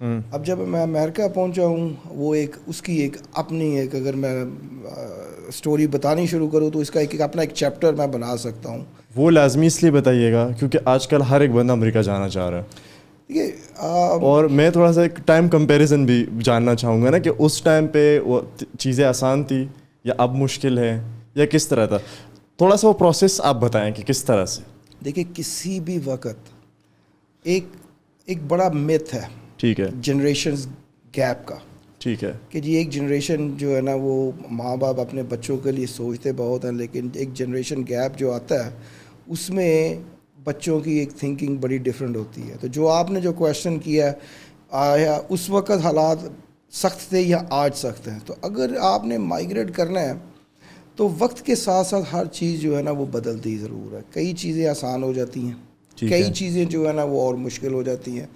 اب جب میں امریکہ پہنچا ہوں وہ ایک اس کی ایک اپنی ایک اگر میں اسٹوری بتانی شروع کروں تو اس کا ایک اپنا ایک چیپٹر میں بنا سکتا ہوں. وہ لازمی اس لیے بتائیے گا کیونکہ آج کل ہر ایک بندہ امریکہ جانا چاہ رہا ہے. اور میں تھوڑا سا ایک ٹائم کمپیریزن بھی جاننا چاہوں گا نا کہ اس ٹائم پہ وہ چیزیں آسان تھی یا اب مشکل ہے یا کس طرح تھا. تھوڑا سا وہ پروسیس آپ بتائیں کہ کس طرح سے. دیکھیے کسی بھی وقت ایک بڑا میتھ ہے, ٹھیک ہے, جنریشنز گیپ کا. ٹھیک ہے کہ جی ایک جنریشن جو ہے نا وہ ماں باپ اپنے بچوں کے لیے سوچتے بہت ہیں, لیکن ایک جنریشن گیپ جو آتا ہے اس میں بچوں کی ایک تھنکنگ بڑی ڈفرینٹ ہوتی ہے. تو جو آپ نے جو کویشچن کیا ہے آیا اس وقت حالات سخت تھے یا آج سخت ہیں, تو اگر آپ نے مائیگریٹ کرنا ہے تو وقت کے ساتھ ساتھ ہر چیز جو ہے نا وہ بدلتی ضرور ہے. کئی چیزیں آسان ہو جاتی ہیں, کئی چیزیں جو ہے نا وہ اور مشکل ہو جاتی ہیں.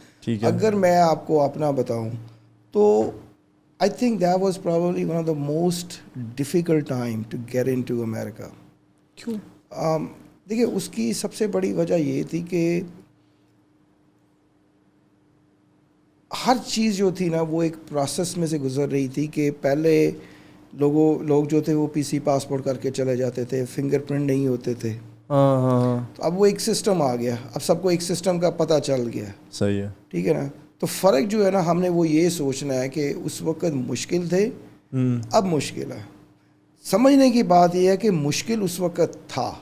اگر میں آپ کو اپنا بتاؤں تو I think that was probably one of the most difficult time to get into America. کیوں؟ دیکھیے اس کی سب سے بڑی وجہ یہ تھی کہ ہر چیز جو تھی نا وہ ایک پروسیس میں سے گزر رہی تھی کہ پہلے لوگ جو تھے وہ پی سی پاسپورٹ کر کے چلے جاتے تھے, فنگر پرنٹ نہیں ہوتے تھے. تو اب وہ ایک سسٹم آ گیا, اب سب کو ایک سسٹم کا پتہ چل گیا. صحیح ہے, ٹھیک ہے نا. تو فرق جو ہے نا ہم نے وہ یہ سوچنا ہے کہ اس وقت مشکل تھے, اب مشکل ہے. سمجھنے کی بات یہ ہے کہ مشکل اس وقت تھا,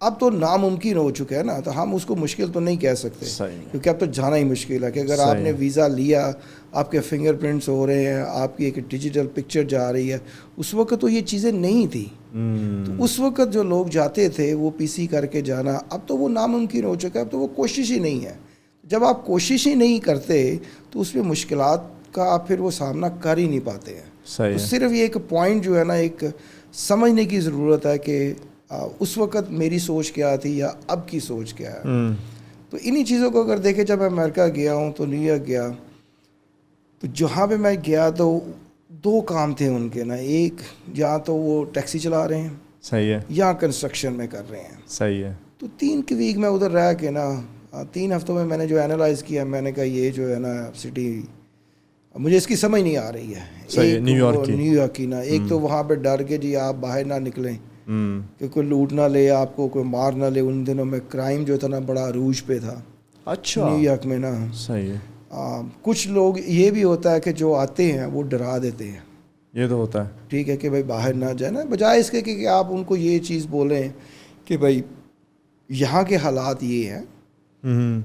اب تو ناممکن ہو چکا ہے نا, تو ہم اس کو مشکل تو نہیں کہہ سکتے کیونکہ اب تو جانا ہی مشکل ہے. کہ اگر آپ نے ویزا لیا, آپ کے فنگر پرنٹس ہو رہے ہیں, آپ کی ایک ڈیجیٹل پکچر جا رہی ہے, اس وقت تو یہ چیزیں نہیں تھی. تو اس وقت جو لوگ جاتے تھے وہ پی سی کر کے جانا, اب تو وہ ناممکن ہو چکا ہے, اب تو وہ کوشش ہی نہیں ہے. جب آپ کوشش ہی نہیں کرتے تو اس میں مشکلات کا آپ پھر وہ سامنا کر ہی نہیں پاتے ہیں. تو صرف یہ ایک پوائنٹ جو ہے نا ایک سمجھنے کی ضرورت ہے کہ اس وقت میری سوچ کیا تھی یا اب کی سوچ کیا ہے. تو انہی چیزوں کو اگر دیکھیں, جب میں امریکہ گیا ہوں تو نیو یارک گیا, تو جہاں پہ میں گیا تو دو کام تھے ان کے نا, ایک یا تو وہ ٹیکسی چلا رہے ہیں, صحیح ہے, یا کنسٹرکشن میں کر رہے ہیں. صحیح ہے. تو 3 ویک میں ادھر رہ کے نا 3 ہفتوں میں نے جو اینالائز کیا, میں نے کہا یہ جو ہے نا سٹی مجھے اس کی سمجھ نہیں آ رہی ہے. نیو یارک کی نا, ایک تو وہاں پہ ڈر کے جی آپ باہر نہ نکلیں کہ کوئی لوٹ نہ لے آپ کو, کوئی مار نہ لے. ان دنوں میں کرائم جو تھا نا بڑا عروج پہ تھا. اچھا, نیو یارک میں نا. صحیح ہے. کچھ لوگ یہ بھی ہوتا ہے کہ جو آتے ہیں وہ ڈرا دیتے ہیں. یہ تو ہوتا ہے. ٹھیک ہے کہ بھائی باہر نہ جائیں نا, بجائے اس کے کہ آپ ان کو یہ چیز بولیں کہ بھائی یہاں کے حالات یہ ہیں,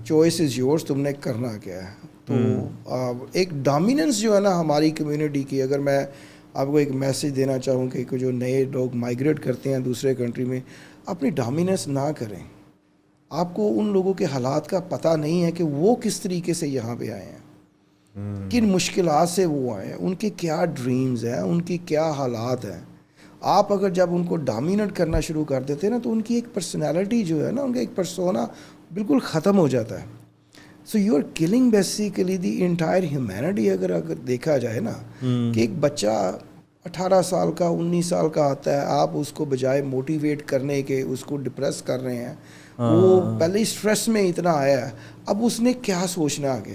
چوائس از یورس, تم نے کرنا کیا ہے. تو ایک ڈومیننس جو ہے نا ہماری کمیونٹی کی, اگر میں آپ کو ایک میسج دینا چاہوں کہ جو نئے لوگ مائیگریٹ کرتے ہیں دوسرے کنٹری میں, اپنی ڈومیننس نہ کریں. آپ کو ان لوگوں کے حالات کا پتہ نہیں ہے کہ وہ کس طریقے سے یہاں پہ آئے ہیں, کن مشکلات سے وہ آئے ہیں, ان کے کیا ڈریمز ہیں, ان کی کیا حالات ہیں. آپ اگر جب ان کو ڈومینیٹ کرنا شروع کر دیتے ہیں نا تو ان کی ایک پرسنالٹی جو ہے نا, ان کا ایک پرسونا بالکل ختم ہو جاتا ہے. So you are killing basically the entire humanity. اگر دیکھا جائے نا کہ ایک بچہ 18 سال کا 19 سال کا آتا ہے, آپ اس کو بجائے موٹیویٹ کرنے کے اس کو ڈپریس کر رہے ہیں. وہ پہلے اسٹریس میں اتنا آیا ہے, اب اس نے کیا سوچنا آگے.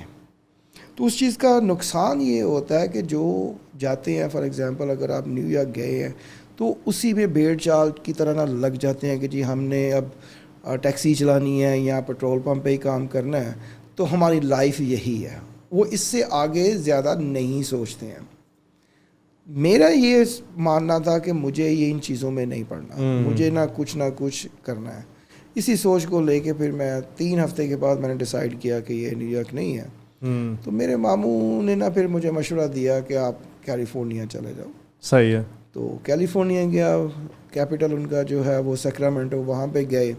تو اس چیز کا نقصان یہ ہوتا ہے کہ جو جاتے ہیں, فار ایگزامپل اگر آپ نیو یارک گئے ہیں تو اسی میں بھیڑ چال کی طرح نہ لگ جاتے ہیں کہ جی ہم نے اب ٹیکسی چلانی ہے یا پیٹرول پمپ پہ ہی کام کرنا ہے, تو ہماری لائف یہی ہے. وہ اس سے آگے زیادہ نہیں سوچتے ہیں. میرا یہ ماننا تھا کہ مجھے یہ ان چیزوں میں نہیں پڑنا, مجھے نہ کچھ کرنا ہے. اسی سوچ کو لے کے پھر میں 3 ہفتے کے بعد میں نے ڈیسائیڈ کیا کہ یہ نیو یارک نہیں ہے. تو میرے ماموں نے نا پھر مجھے مشورہ دیا کہ آپ کیلیفورنیا چلے جاؤ. صحیح ہے. تو کیلیفورنیا گیا, کیپٹل ان کا جو ہے وہ سیکرامنٹو, وہاں پہ گئے.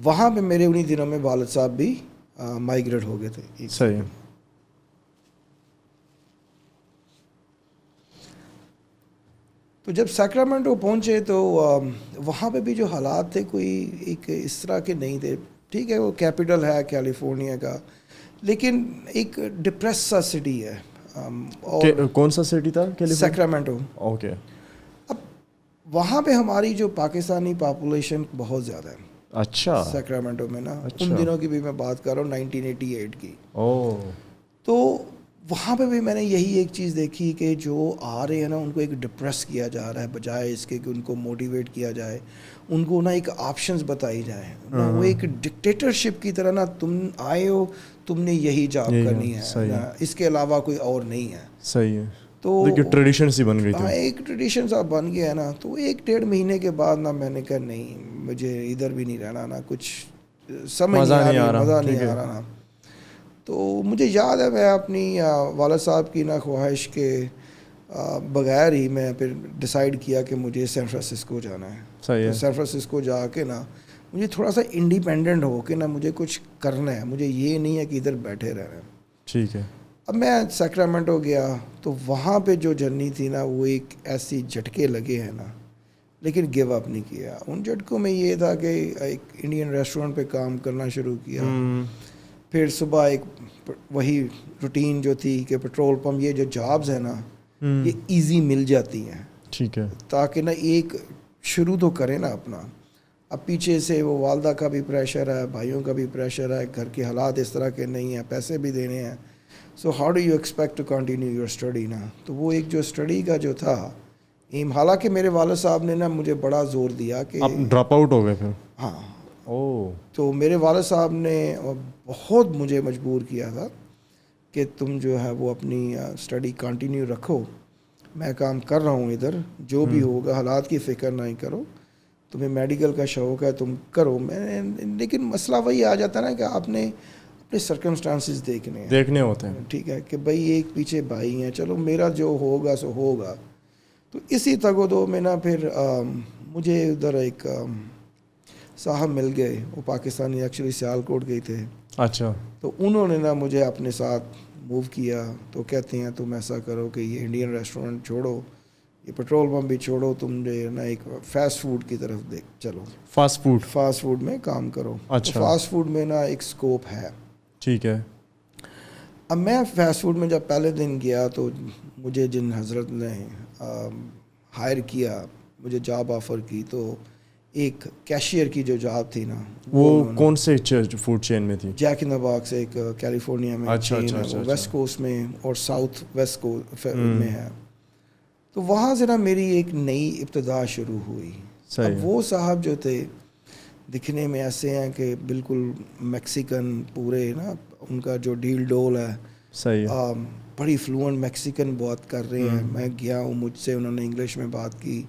وہاں پہ میرے انہی دنوں میں والد صاحب بھی مائیگریٹ ہو گئے تھے. صحیح. تو جب سیکرامنٹو پہنچے تو وہاں پہ بھی جو حالات تھے کوئی ایک اس طرح کے نہیں تھے. ٹھیک ہے وہ کیپٹل ہے کیلیفورنیا کا, لیکن ایک ڈپریس سا سٹی ہے. اور کون سا سٹی تھا؟ سیکرامنٹو. اوکے. اب وہاں پہ ہماری جو پاکستانی پاپولیشن بہت زیادہ ہے. اچھا سیکرامنٹو میں نا, ان دنوں کی بھی میں بات کر رہا ہوں 1988 کی. تو وہاں پہ بھی میں نے یہی ایک چیز دیکھی کہ جو آ رہے ہیں نا ان کو ایک ڈپریس کیا جا رہا ہے, بجائے اس کے کہ ان کو موٹیویٹ کیا جائے, ان کو نا ایک آپشنز بتائی جائیں. وہ ایک ڈکٹیٹرشپ کی طرح نا, تم آئے ہو تم نے یہی جاب کرنی ہے, اس کے علاوہ کوئی اور نہیں ہے. صحیح ہے. تو ٹریڈیشن سی بن گئی تھی. ہاں ایک ٹریڈیشن سا بن گیا ہے نا. تو 1-1.5 مہینے کے بعد نا میں نے کہا نہیں, مجھے ادھر بھی نہیں رہنا نا, کچھ سمجھ نہیں آ رہا, مزہ نہیں آ رہا نا. تو مجھے یاد ہے میں اپنی والد صاحب کی نا خواہش کے بغیر ہی میں پھر ڈیسائیڈ کیا کہ مجھے سین فرانسسکو جانا ہے. تو سین فرانسسکو جا کے نا مجھے تھوڑا سا انڈیپینڈنٹ ہو کے نا مجھے کچھ کرنا ہے, مجھے یہ نہیں ہے کہ ادھر بیٹھے رہنا ہے. ٹھیک ہے. اب میں سیکرامنٹو گیا تو وہاں پہ جو جرنی تھی نا وہ ایک ایسی جھٹکے لگے ہیں نا, لیکن گیو اپ نہیں کیا. ان جھٹکوں میں یہ تھا کہ ایک انڈین ریسٹورنٹ پہ کام کرنا شروع کیا. پھر صبح ایک وہی روٹین جو تھی کہ پیٹرول پمپ, یہ جو جابز ہیں نا یہ ایزی مل جاتی ہیں. ٹھیک ہے. تاکہ نا ایک شروع تو کریں نا اپنا. اب پیچھے سے وہ والدہ کا بھی پریشر ہے, بھائیوں کا بھی پریشر ہے, گھر کے حالات اس طرح کے نہیں ہیں, پیسے بھی دینے ہیں. So how do you expect to continue your study نا. تو وہ ایک جو اسٹڈی کا جو تھا ایم, حالانکہ میرے والد صاحب نے نا مجھے بڑا زور دیا کہ آپ ڈراپ آؤٹ ہو گئے پھر. ہاں. تو میرے والد صاحب نے بہت مجھے مجبور کیا تھا کہ تم جو ہے وہ اپنی اسٹڈی کنٹینیو رکھو, میں کام کر رہا ہوں ادھر, جو بھی ہوگا حالات کی فکر نہیں کرو, تمہیں میڈیکل کا شوق ہے تم کرو. میں لیکن مسئلہ وہی آ جاتا ہے نا کہ آپ نے اپنے سرکمسٹانسز دیکھنے ہوتے ہیں. ٹھیک ہے کہ بھائی ایک پیچھے بھائی ہیں, چلو میرا جو ہوگا سو ہوگا. تو اسی تگ و دو میں نا پھر مجھے ادھر ایک صاحب مل گئے, وہ پاکستانی, ایکچولی سیالکوٹ گئے تھے. اچھا. تو انہوں نے نا مجھے اپنے ساتھ موو کیا. تو کہتے ہیں تم ایسا کرو کہ یہ انڈین ریسٹورنٹ چھوڑو, یہ پیٹرول پمپ بھی چھوڑو, تم جو نا ایک فاسٹ فوڈ کی طرف چلو. فاسٹ فوڈ میں کام کرو. اچھا. فاسٹ فوڈ میں نا ایک اسکوپ ہے. ٹھیک ہے. اب میں فاسٹ فوڈ میں جب پہلے دن گیا تو مجھے جن حضرت نے ہائر کیا, مجھے جاب آفر کی, تو ایک کیشیئر کی جو جاب تھی نا, وہ کون سے فوڈ چین میں تھی؟ جیک ان دا باکس, ایک کیلیفورنیا میں چین ہے, ویسٹ کوسٹ میں اور ساؤتھ ویسٹ میں ہے. تو وہاں سے نا میری ایک نئی ابتدا شروع ہوئی. اب وہ صاحب جو تھے دکھنے میں ایسے ہیں کہ بالکل میکسیکن پورے نا, ان کا جو ڈیل ڈول ہے صحیح, بڑی فلوئنٹ میکسیکن بات کر رہے ہیں. میں گیا ہوں, مجھ سے انہوں نے انگلش میں بات کی,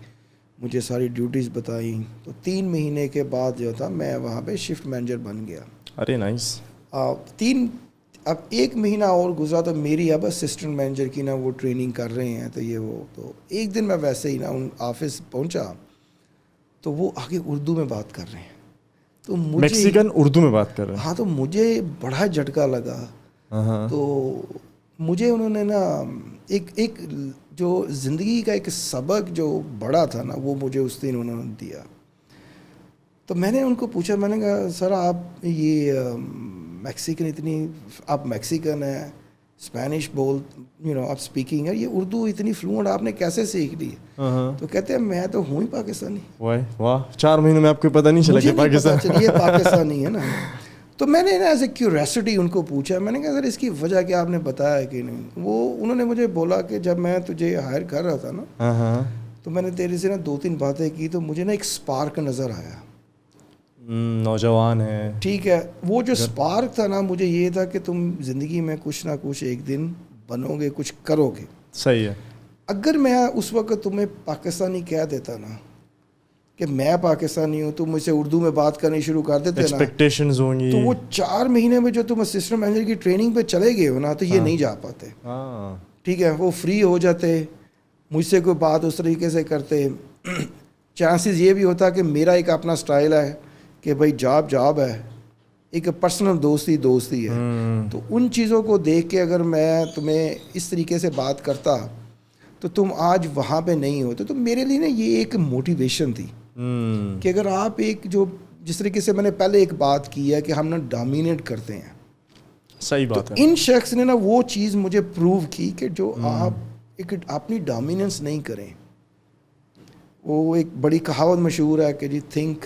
مجھے ساری ڈیوٹیز بتائیں. تو 3 مہینے کے بعد جو تھا میں وہاں پہ شفٹ مینیجر بن گیا. ارے نائس. اب 1 مہینہ اور گزرا تو میری اب اسسٹنٹ مینیجر کی نا وہ ٹریننگ کر رہے ہیں. تو یہ وہ, تو ایک دن میں ویسے ہی نا ان آفس پہنچا تو وہ آگے اردو میں بات کر رہے ہیں. تو میکسیکن اردو میں بات کر رہے ہیں. ہاں. تو مجھے بڑا جھٹکا لگا. تو مجھے انہوں نے نا ایک جو زندگی کا ایک سبق جو بڑا تھا نا وہ مجھے اس دن انہوں نے دیا. تو میں نے ان کو پوچھا, میں نے کہا سر آپ یہ میکسیکن اتنی, آپ میکسیکن ہیں, اسپینش آپ اسپیکنگ ہے, یہ اردو اتنی فلوئنٹ آپ نے کیسے سیکھ لی؟ تو کہتے ہیں میں تو ہوں ہی پاکستانی. واہ, 4 مہینوں میں آپ کو پتہ نہیں چلا کہ پاکستانی ہے نا. تو میں نے نا ایز اے کیوریسٹی ان کو پوچھا, میں نے کہا سر اس کی وجہ کیا, آپ نے بتایا کہ نہیں؟ انہوں نے مجھے بولا کہ جب میں تجھے ہائر کر رہا تھا نا تو میں نے تیرے سے نا 2-3 باتیں کی, تو مجھے نا ایک اسپارک نظر آیا. نوجوان ہے, ٹھیک ہے, وہ جو اسپارک تھا نا مجھے یہ تھا کہ تم زندگی میں کچھ نہ کچھ ایک دن بنو گے, کچھ کرو گے. صحیح ہے. اگر میں اس وقت تمہیں پاکستانی کہہ دیتا نا کہ میں پاکستانی ہوں, تم مجھ سے اردو میں بات کرنی شروع کر دیتے نا, ایکسپیکٹیشنز ہوں گی, تو وہ 4 مہینے میں جو تم اسسٹنٹ مینیجر کی ٹریننگ پہ چلے گئے ہو نا, تو یہ نہیں جا پاتے. ٹھیک ہے, وہ فری ہو جاتے, مجھ سے کوئی بات اس طریقے سے کرتے. چانسز یہ بھی ہوتا کہ میرا ایک اپنا سٹائل ہے کہ بھائی جاب ہے, ایک پرسنل دوستی ہے. تو ان چیزوں کو دیکھ کے اگر میں تمہیں اس طریقے سے بات کرتا تو تم آج وہاں پہ نہیں ہوتے. تو میرے لیے نا یہ ایک موٹیویشن تھی کہ اگر آپ ایک جو جس طریقے سے میں نے پہلے ایک بات کی ہے کہ ہم نا ڈومینیٹ کرتے ہیں. صحیح بات ہے. ان شخص نے نا وہ چیز مجھے پروو کی کہ جو آپ ایک اپنی ڈومیننس نہیں کریں. وہ ایک بڑی کہاوت مشہور ہے کہ جی think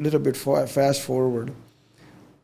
little bit fast forward.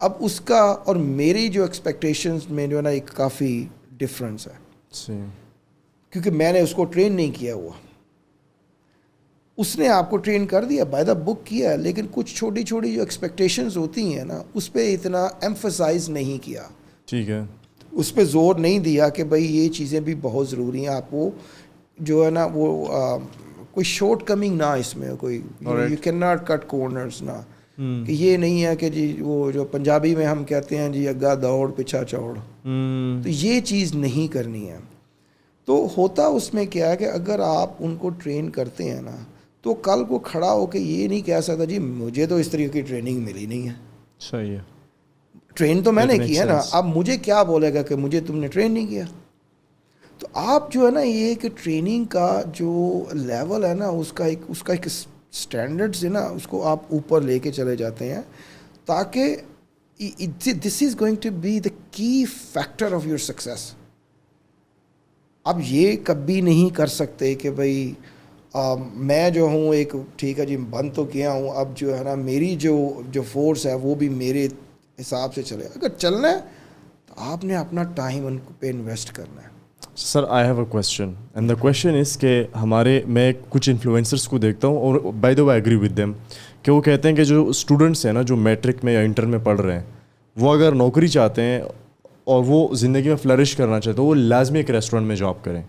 اب اس کا اور میری جو ایکسپیکٹیشنز میں جو ہے نا ایک کافی ڈفرینس ہے, کیونکہ میں نے اس کو ٹرین نہیں کیا ہوا. اس نے آپ کو ٹرین کر دیا, بائی دا بک کیا, لیکن کچھ چھوٹی چھوٹی جو ایکسپیکٹیشنز ہوتی ہیں نا اس پہ اتنا ایمفسائز نہیں کیا. ٹھیک ہے, اس پہ زور نہیں دیا کہ بھائی یہ چیزیں بھی بہت ضروری ہیں. آپ کو جو ہے نا وہ کوئی شارٹ کمنگ نہ اس میں کوئی, you can not cut corners نہ, کہ یہ نہیں ہے کہ جی وہ جو پنجابی میں ہم کہتے ہیں جی اگا دوڑ پیچھا چوڑ, تو یہ چیز نہیں کرنی ہے. تو ہوتا اس میں کیا ہے کہ اگر آپ ان کو ٹرین کرتے ہیں نا تو کل کو کھڑا ہو کے یہ نہیں کہہ سکتا جی مجھے تو اس طریقے کی ٹریننگ ملی نہیں ہے. صحیح ہے, ٹرین تو میں نے کی ہے نا, اب مجھے کیا بولے گا کہ مجھے تم نے ٹرین نہیں کیا. تو آپ جو ہے نا یہ کہ ٹریننگ کا جو لیول ہے نا اس کا ایک اسٹینڈرڈز ہے نا اس کو آپ اوپر لے کے چلے جاتے ہیں, تاکہ this is going to be the key factor of your success. اب یہ کبھی نہیں کر سکتے کہ بھائی میں جو ہوں ایک ٹھیک ہے جی بند تو کیا ہوں, اب جو ہے نا میری جو فورس ہے وہ بھی میرے حساب سے چلے. اگر چلنا ہے تو آپ نے اپنا ٹائم ان پہ انویسٹ کرنا ہے. Sir I have a question and the question is کہ میں کچھ انفلوئنسرس کو دیکھتا ہوں اور by the way I agree with them کہ وہ کہتے ہیں کہ جو اسٹوڈنٹس ہیں نا جو میٹرک میں یا انٹر میں پڑھ رہے ہیں وہ اگر نوکری چاہتے ہیں اور وہ زندگی میں فلرش کرنا چاہتے ہیں وہ لازمی ایک ریسٹورینٹ میں جاب کریں.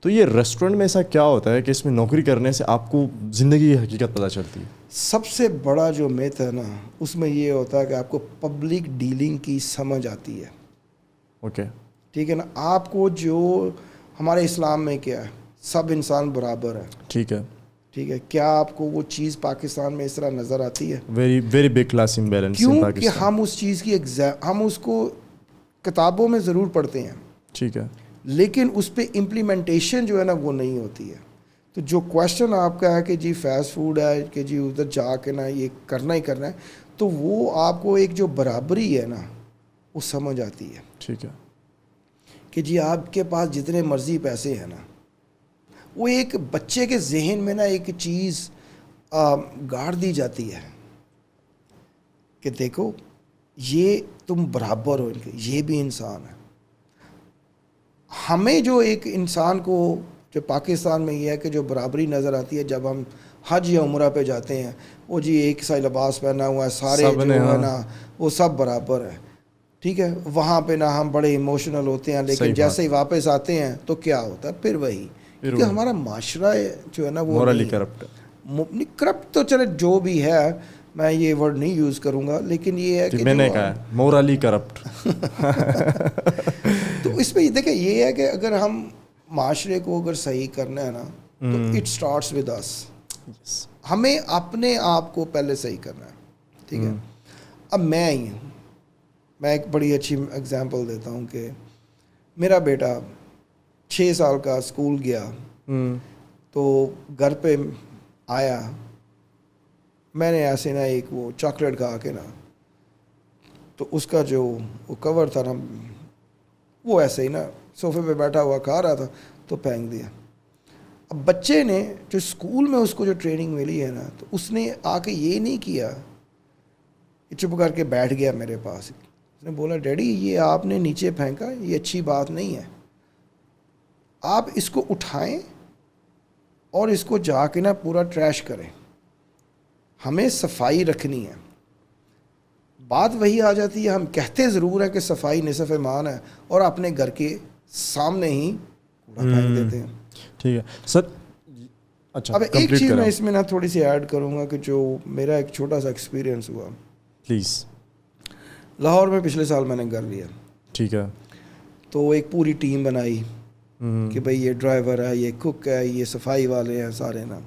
تو یہ ریسٹورینٹ میں ایسا کیا ہوتا ہے کہ اس میں نوکری کرنے سے آپ کو زندگی کی حقیقت پتہ چلتی ہے؟ سب سے بڑا جو میتھ ہے نا اس میں یہ ہوتا ہے کہ آپ کو پبلک ڈیلنگ کی سمجھ آتی ہے. اوکے, ٹھیک ہے نا, آپ کو جو ہمارے اسلام میں کیا ہے سب انسان برابر ہے. ٹھیک ہے, ٹھیک ہے, کیا آپ کو وہ چیز پاکستان میں اس طرح نظر آتی ہے؟ Very very big class imbalance. کیوں کہ ہم اس چیز کی ہم اس کو کتابوں میں ضرور پڑھتے ہیں, ٹھیک ہے, لیکن اس پہ امپلیمنٹیشن جو ہے نا وہ نہیں ہوتی ہے. تو جو کویشچن آپ کا ہے کہ جی فاسٹ فوڈ ہے کہ جی ادھر جا کے نا یہ کرنا ہی کرنا ہے, تو وہ آپ کو ایک جو برابری ہے نا وہ سمجھ آتی ہے. ٹھیک ہے, کہ جی آپ کے پاس جتنے مرضی پیسے ہیں نا, وہ ایک بچے کے ذہن میں نا ایک چیز گاڑ دی جاتی ہے کہ دیکھو یہ تم برابر ہو ان کے, یہ بھی انسان ہے. ہمیں جو ایک انسان کو جو پاکستان میں یہ ہے کہ جو برابری نظر آتی ہے جب ہم حج یا عمرہ پہ جاتے ہیں, وہ جی ایک سا لباس پہنا ہوا ہے, سارے جو ہے نا وہ سب برابر ہے. ٹھیک ہے, وہاں پہ نا ہم بڑے ایموشنل ہوتے ہیں, لیکن جیسے ہی واپس آتے ہیں تو کیا ہوتا ہے پھر وہی, کیونکہ ہمارا معاشرہ جو ہے نا وہ مورلی کرپٹ. کرپٹ تو چلے جو بھی ہے, میں یہ ورڈ نہیں یوز کروں گا, لیکن یہ ہے کہ میں نے کہا مورلی کرپٹ. تو اس پہ دیکھیں یہ ہے کہ اگر ہم معاشرے کو اگر صحیح کرنا ہے نا تو اٹ اسٹارٹس ود اس. ہمیں اپنے آپ کو پہلے صحیح کرنا ہے. ٹھیک ہے, اب میں ہی ہوں, میں ایک بڑی اچھی اگزامپل دیتا ہوں کہ میرا بیٹا 6 سال کا اسکول گیا, تو گھر پہ آیا, میں نے ایسے نا ایک وہ چاکلیٹ کھا کے نا, تو اس کا جو وہ کور تھا نا وہ ایسے ہی نا صوفے پہ بیٹھا ہوا کھا رہا تھا تو پھینک دیا. اب بچے نے جو اسکول میں اس کو جو ٹریننگ ملی ہے نا, تو اس نے آ کے یہ نہیں کیا, چپ کر کے بیٹھ گیا میرے پاس. اس نے بولا ڈیڈی یہ آپ نے نیچے پھینکا, یہ اچھی بات نہیں ہے, آپ اس کو اٹھائیں اور اس کو جا کے نا پورا ٹریش کریں. ہمیں صفائی رکھنی ہے. بات وہی آ جاتی ہے, ہم کہتے ضرور ہیں کہ صفائی نصف ایمان ہے اور اپنے گھر کے سامنے ہی کوڑا پھینک دیتے ہیں. ٹھیک ہے سر. اچھا, اب ایک چیز میں اس میں نا تھوڑی سی ایڈ کروں گا کہ جو میرا ایک چھوٹا سا ایکسپیرینس ہوا پلیز. لاہور میں پچھلے سال میں نے گھر لیا. ٹھیک ہے, تو ایک پوری ٹیم بنائی کہ بھئی یہ ڈرائیور ہے, یہ کوک ہے, یہ صفائی والے ہیں سارے نا.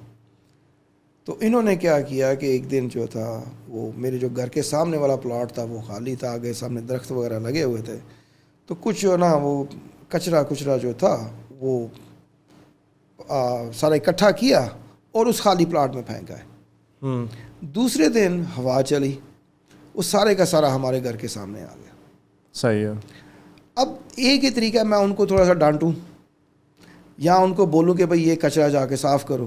تو انہوں نے کیا کیا کہ ایک دن جو تھا وہ میرے جو گھر کے سامنے والا پلاٹ تھا وہ خالی تھا, آگے سامنے درخت وغیرہ لگے ہوئے تھے, تو کچھ جو نا وہ کچرا جو تھا وہ سارا اکٹھا کیا اور اس خالی پلاٹ میں پھینکا ہے. دوسرے دن ہوا چلی, وہ سارے کا سارا ہمارے گھر کے سامنے آ گیا. صحیح ہے. اب ایک ہی طریقہ میں ان کو تھوڑا سا ڈانٹوں یا ان کو بولوں کہ بھئی یہ کچرا جا کے صاف کرو.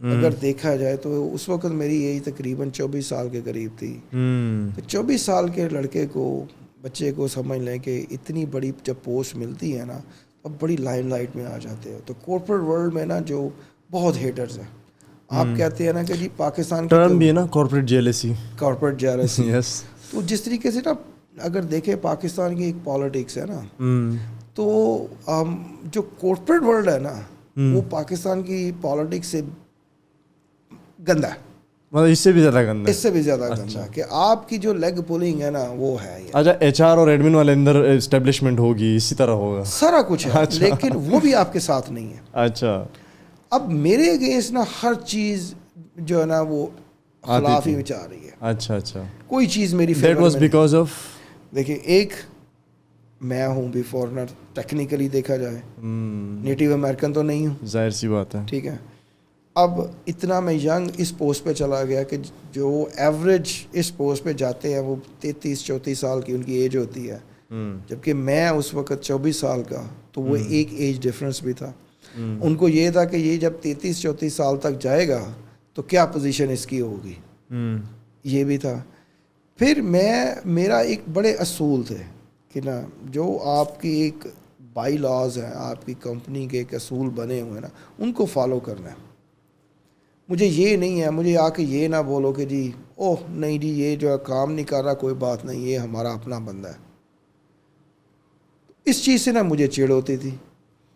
اگر دیکھا جائے تو اس وقت میری ایج تقریباً 24 سال کے قریب تھی. تو 24 سال کے لڑکے کو, بچے کو سمجھ لیں کہ اتنی بڑی جب پوسٹ ملتی ہے نا, اب بڑی لائم لائٹ میں آ جاتے ہیں. تو کارپوریٹ ورلڈ میں نا جو بہت ہیٹرز ہیں, آپ کہتے ہیں نا کہ جی پاکستان کی ٹرم بھی ہے نا corporate jealousy. Corporate jealousy. Yes. تو جس طریقے سے نا اگر دیکھیں پاکستان کی ایک پالیٹکس ہے نا, تو جو کارپوریٹ ورلڈ ہے نا وہ پاکستان کی پالیٹکس سے گندا ہے, مطلب اس سے بھی زیادہ گندا ہے. اس سے بھی زیادہ گندا, کہ آپ کی جو لیگ پولنگ ہے نا وہ ہے. اچھا, ایچ آر اور ایڈمن والے اندر اسٹیبلشمنٹ ہوگی, اسی طرح ہوگا, سارا کچھ ہے, لیکن وہ بھی آپ کے ساتھ نہیں ہے. اچھا. اب میرے اگینسٹ نا ہر چیز جو ہے نا وہ خلاف ہی چاہ رہی ہے. اچھا اچھا. کوئی چیز میری دیٹ واز بیکاز آف, دیکھیں ایک میں ہوں بھی فورنر, ٹیکنیکلی دیکھا جائے نیٹیو امریکن تو نہیں ہوں, ظاہر سی بات ہے. ٹھیک ہے. اب اتنا میں ینگ اس پوسٹ پہ چلا گیا کہ جو ایوریج اس پوسٹ پہ جاتے ہیں وہ 33-34 سال کی ان کی ایج ہوتی ہے, جبکہ میں اس وقت 24 سال کا, تو وہ ایک ایج ڈفرنس بھی تھا. ان کو یہ تھا کہ یہ جب 33-34 سال تک جائے گا تو کیا پوزیشن اس کی ہوگی, یہ بھی تھا. پھر میرا ایک بڑے اصول تھے کہ نا جو آپ کی ایک بائی لاز ہیں, آپ کی کمپنی کے ایک اصول بنے ہوئے ہیں نا, ان کو فالو کرنا ہے. مجھے یہ نہیں ہے, مجھے آ کے یہ نہ بولو کہ جی اوہ نہیں جی یہ جو ہے کام نہیں کر رہا, کوئی بات نہیں, یہ ہمارا اپنا بندہ ہے. اس چیز سے نا مجھے چڑ ہوتی تھی.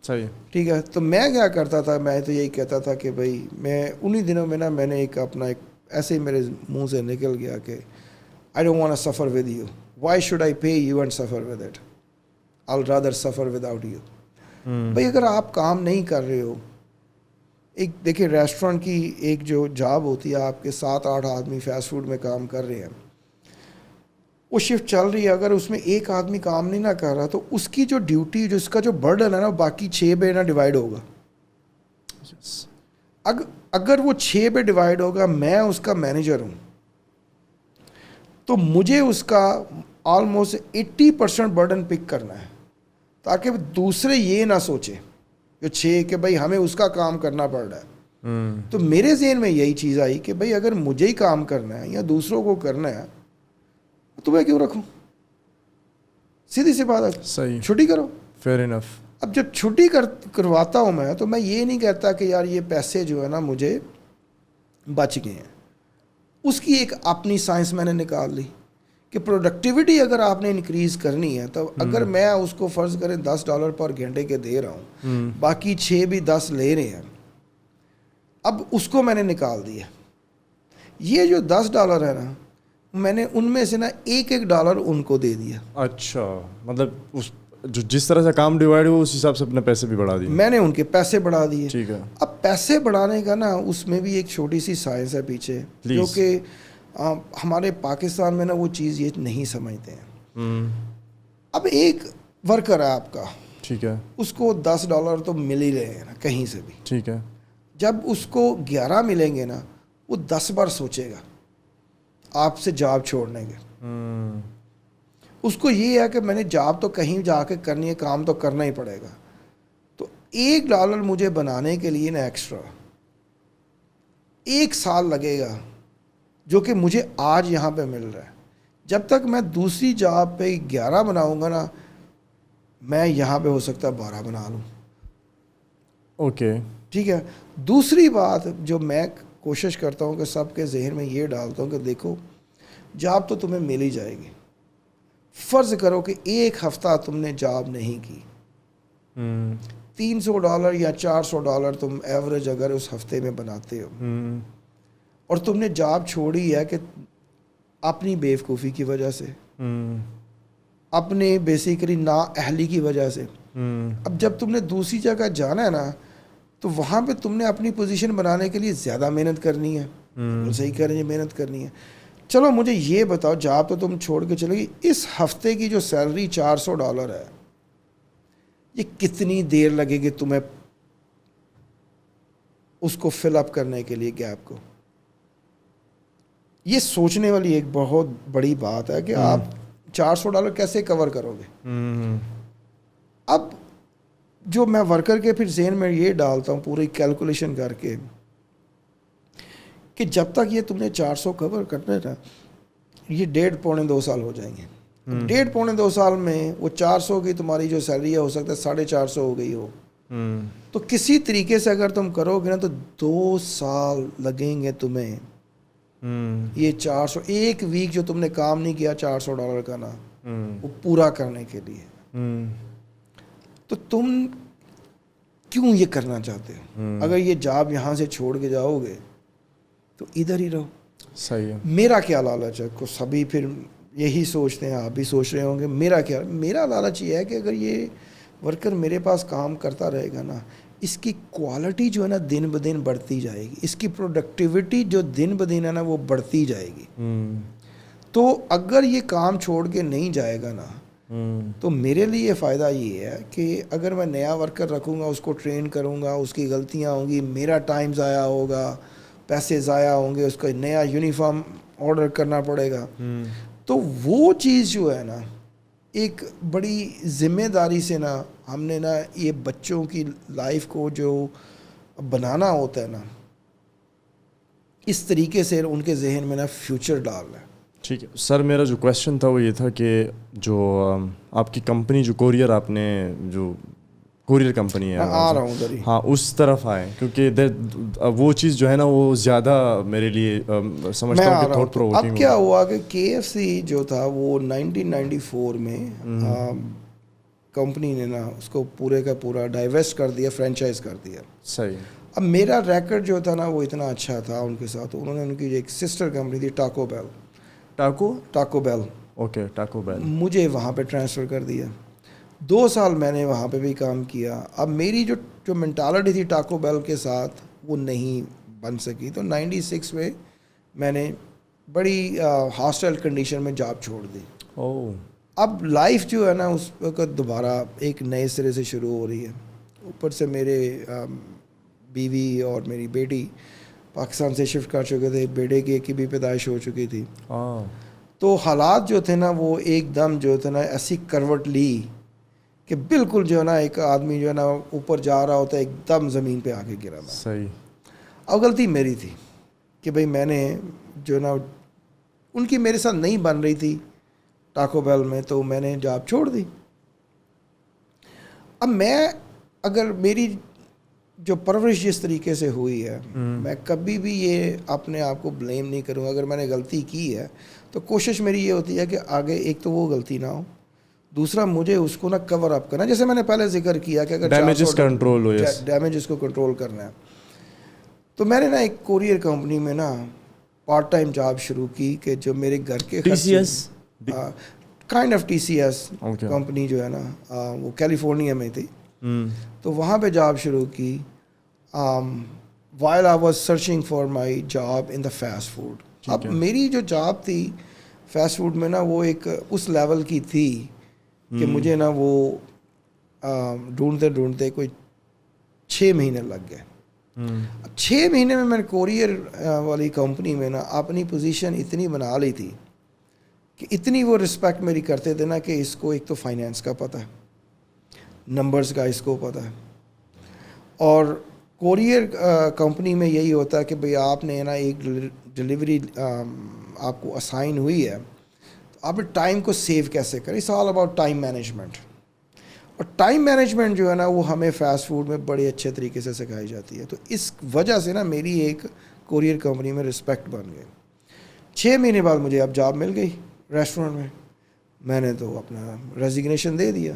صحیح. ٹھیک ہے. تو میں کیا کرتا تھا, میں تو یہی کہتا تھا کہ بھائی میں انہی دنوں میں نا میں نے ایک اپنا ایک ایسے ہی میرے منہ سے نکل گیا کہ I don't want to suffer with you. Why should I pay you and suffer with it? I'll rather suffer without you. بھائی اگر آپ کام نہیں کر رہے ہو, ایک دیکھیں ریسٹورنٹ کی ایک جو جاب ہوتی ہے, آپ کے 7-8 آدمی فاسٹ فوڈ میں کام کر رہے ہیں, وہ شفٹ چل رہی ہے, اگر اس میں ایک آدمی کام نہیں نہ کر رہا تو اس کی جو ڈیوٹی, جو اس کا جو برڈن ہے نا, باقی 6 پہ نا ڈیوائڈ ہوگا. اگر وہ 6 پہ ڈیوائڈ ہوگا, میں اس کا مینیجر ہوں, تو مجھے اس کا آلموسٹ 80% برڈن پک کرنا ہے, تاکہ دوسرے یہ نہ سوچے جو 6 کہ بھائی ہمیں اس کا کام کرنا پڑ رہا ہے. تو میرے ذہن میں یہی چیز آئی کہ بھائی اگر مجھے ہی کام کرنا ہے یا دوسروں کو کرنا ہے تو میں کیوں رکھوں, سیدھی سی بات ہے. صحیح. چھٹی کرو. Fair enough. اب جب چھٹی کرواتا ہوں میں, تو میں یہ نہیں کہتا کہ یار یہ پیسے جو ہے نا مجھے بچ گئے ہیں. اس کی ایک اپنی سائنس میں نے نکال لی کہ پروڈکٹیوٹی اگر آپ نے انکریز کرنی ہے, تو اگر میں اس کو فرض کریں $10 پر گھنٹے کے دے رہا ہوں, باقی 6 بھی 10 لے رہے ہیں, اب اس کو میں نے نکال دیا. یہ جو $10 ہے نا, میں نے ان میں سے نا $1 ان کو دے دیا. اچھا, مطلب اس جو جس طرح سے کام ڈیوائڈ ہو اس حساب سے اپنے پیسے بھی بڑھا دیے. میں نے ان کے پیسے بڑھا دیے. ٹھیک ہے. اب پیسے بڑھانے کا نا اس میں بھی ایک چھوٹی سی سائنس ہے پیچھے, جو کہ ہمارے پاکستان میں نا وہ چیز یہ نہیں سمجھتے ہیں. اب ایک ورکر ہے آپ کا, ٹھیک ہے, اس کو $10 تو مل ہی رہے ہیں نا کہیں سے بھی. ٹھیک ہے. جب اس کو 11 ملیں گے نا, وہ 10 بار سوچے گا آپ سے جاب چھوڑنے کے. اس کو یہ ہے کہ میں نے جاب تو کہیں جا کے کرنی ہے, کام تو کرنا ہی پڑے گا. تو $1 مجھے بنانے کے لیے نا ایکسٹرا 1 سال لگے گا, جو کہ مجھے آج یہاں پہ مل رہا ہے. جب تک میں دوسری جاب پہ 11 بناؤں گا نا, میں یہاں پہ ہو سکتا ہے 12 بنا لوں. اوکے. ٹھیک ہے. دوسری بات جو میں کوشش کرتا ہوں کہ سب کے ذہن میں یہ ڈالتا ہوں کہ دیکھو جاب تو تمہیں مل ہی جائے گی. فرض کرو کہ 1 ہفتہ تم نے جاب نہیں کی, $300 یا $400 تم ایوریج اگر اس ہفتے میں بناتے ہو, اور تم نے جاب چھوڑی ہے کہ اپنی بیوقوفی کی وجہ سے, اپنے بیسیکلی نا اہلی کی وجہ سے. اب جب تم نے دوسری جگہ جانا ہے نا, تو وہاں پہ تم نے اپنی پوزیشن بنانے کے لیے زیادہ محنت کرنی ہے. صحیح کہہ رہے ہیں, محنت کرنی ہے. چلو مجھے یہ بتاؤ, جاب تو تم چھوڑ کے چلے گی, اس ہفتے کی جو سیلری $400 ہے, یہ کتنی دیر لگے گی تمہیں اس کو فل اپ کرنے کے لیے گیپ کو؟ یہ سوچنے والی ایک بہت بڑی بات ہے کہ آپ $400 کیسے کور کرو گے. اب جو میں ورکر کے پھر ذہن میں یہ ڈالتا ہوں پوری کیلکولیشن کر کے کہ جب تک یہ تم نے 400 کور کرنا نا یہ 1.5-2 سال ہو جائیں گے. 1.5-2 سال میں وہ 400 کی تمہاری جو سیلری ہے ہو سکتا ہے 450 ہو گئی ہو. تو کسی طریقے سے اگر تم کرو گے نا تو 2 سال لگیں گے تمہیں یہ 400 ایک ویک جو تم نے کام نہیں کیا $400 کا نا وہ پورا کرنے کے لیے. تو تم کیوں یہ کرنا چاہتے ہو؟ اگر یہ جاب یہاں سے چھوڑ کے جاؤ گے تو ادھر ہی رہو. صحیح ہے. میرا کیا لالچ ہے کو سبھی پھر یہی سوچتے ہیں, آپ بھی سوچ رہے ہوں گے. میرا لالچ یہ ہے کہ اگر یہ ورکر میرے پاس کام کرتا رہے گا نا اس کی کوالٹی جو ہے نا دن بدن بڑھتی جائے گی, اس کی پروڈکٹیوٹی جو دن بدن ہے نا وہ بڑھتی جائے گی. تو اگر یہ کام چھوڑ کے نہیں جائے گا نا تو میرے لیے فائدہ یہ ہے کہ اگر میں نیا ورکر رکھوں گا, اس کو ٹرین کروں گا, اس کی غلطیاں ہوں گی, میرا ٹائم ضائع ہوگا, پیسے ضائع ہوں گے, اس کا نیا یونیفارم آرڈر کرنا پڑے گا. تو وہ چیز جو ہے نا ایک بڑی ذمہ داری سے نا ہم نے نا یہ بچوں کی لائف کو جو بنانا ہوتا ہے نا اس طریقے سے ان کے ذہن میں نا فیوچر ڈالنا ہے. ٹھیک ہے سر, میرا جو کویشچن تھا وہ یہ تھا کہ جو آپ کی کمپنی جو کوریئر آپ نے جو کوریئر کمپنی ہے آ رہا ہوں ادھر ہی, ہاں اس طرف آئیں کیونکہ وہ چیز جو ہے نا وہ زیادہ میرے لیے سمجھتا ہوں کہ تھوٹ پرووکنگ. اب کیا ہوا کہ KFC جو تھا وہ 1994 میں کمپنی نے نا اس کو پورے کا پورا ڈائیویسٹ کر دیا, فرینچائز کر دیا. صحیح. اب میرا ریکارڈ جو تھا نا وہ اتنا اچھا تھا ان کے ساتھ, انہوں نے ان کی ایک سسٹر کمپنی تھی ٹاکو بیل, اوکے ٹاکو بیل, مجھے وہاں پہ ٹرانسفر کر دیا. 2 سال میں نے وہاں پہ بھی کام کیا. اب میری جو مینٹالٹی تھی ٹاکو بیل کے ساتھ وہ نہیں بن سکی. تو 96 میں نے بڑی ہاسٹل کنڈیشن میں جاب چھوڑ دی. اب لائف جو ہے نا اس وقت دوبارہ ایک نئے سرے سے شروع ہو رہی ہے. اوپر سے میرے بیوی اور میری بیٹی پاکستان سے شفٹ کر چکے تھے, بیٹے کی بھی پیدائش ہو چکی تھی. تو حالات جو تھے نا وہ ایک دم جو تھے نا ایسی کروٹ لی کہ بالکل جو ہے نا ایک آدمی جو ہے نا اوپر جا رہا ہوتا ہے ایک دم زمین پہ آ کے گرا. صحیح. اب غلطی میری تھی کہ بھئی میں نے جو ہے نا ان کی میرے ساتھ نہیں بن رہی تھی ٹاکو بیل میں, تو میں نے جاب چھوڑ دی. اب میں اگر میری جو پرورش جس طریقے سے ہوئی ہے میں کبھی بھی یہ اپنے آپ کو بلیم نہیں کروں. اگر میں نے غلطی کی ہے تو کوشش میری یہ ہوتی ہے کہ آگے ایک تو وہ غلطی نہ ہو, دوسرا مجھے اس کو نا کور اپ کرنا, جیسے میں نے پہلے ذکر کیا کہ اگر ڈیمیجز کو کنٹرول کرنا ہے. تو میں نے نا ایک کوریئر کمپنی میں نا پارٹ ٹائم جاب شروع کی کہ جو میرے گھر کے کائنڈ آف TCS کمپنی جو ہے نا وہ کیلیفورنیا میں تھی. تو وہاں پہ جاب شروع کی while I was searching for my job in the fast food. اب میری جو جاب تھی فاسٹ فوڈ میں نا وہ ایک اس لیول کی تھی کہ مجھے نا وہ ڈھونڈتے کوئی 6 مہینے لگ گئے. 6 مہینے میں نے کوریئر والی کمپنی میں نا اپنی پوزیشن اتنی بنا لی تھی کہ اتنی وہ رسپیکٹ میری کرتے تھے نا کہ اس کو ایک تو فائنینس کا پتہ ہے, نمبرز کا اس کو پتہ ہے. اور کوریئر کمپنی میں یہی ہوتا ہے کہ بھئی آپ نے نا ایک ڈلیوری آپ کو اسائن ہوئی ہے, تو آپ ٹائم کو سیو کیسے کریں. It's all about time management. اور ٹائم مینجمنٹ جو ہے نا وہ ہمیں فاسٹ فوڈ میں بڑے اچھے طریقے سے سکھائی جاتی ہے. تو اس وجہ سے نا میری ایک کوریئر کمپنی میں رسپیکٹ بن گئی. 6 مہینے بعد مجھے اب جاب مل گئی ریسٹورنٹ میں. میں نے تو اپنا ریزگنیشن دے دیا.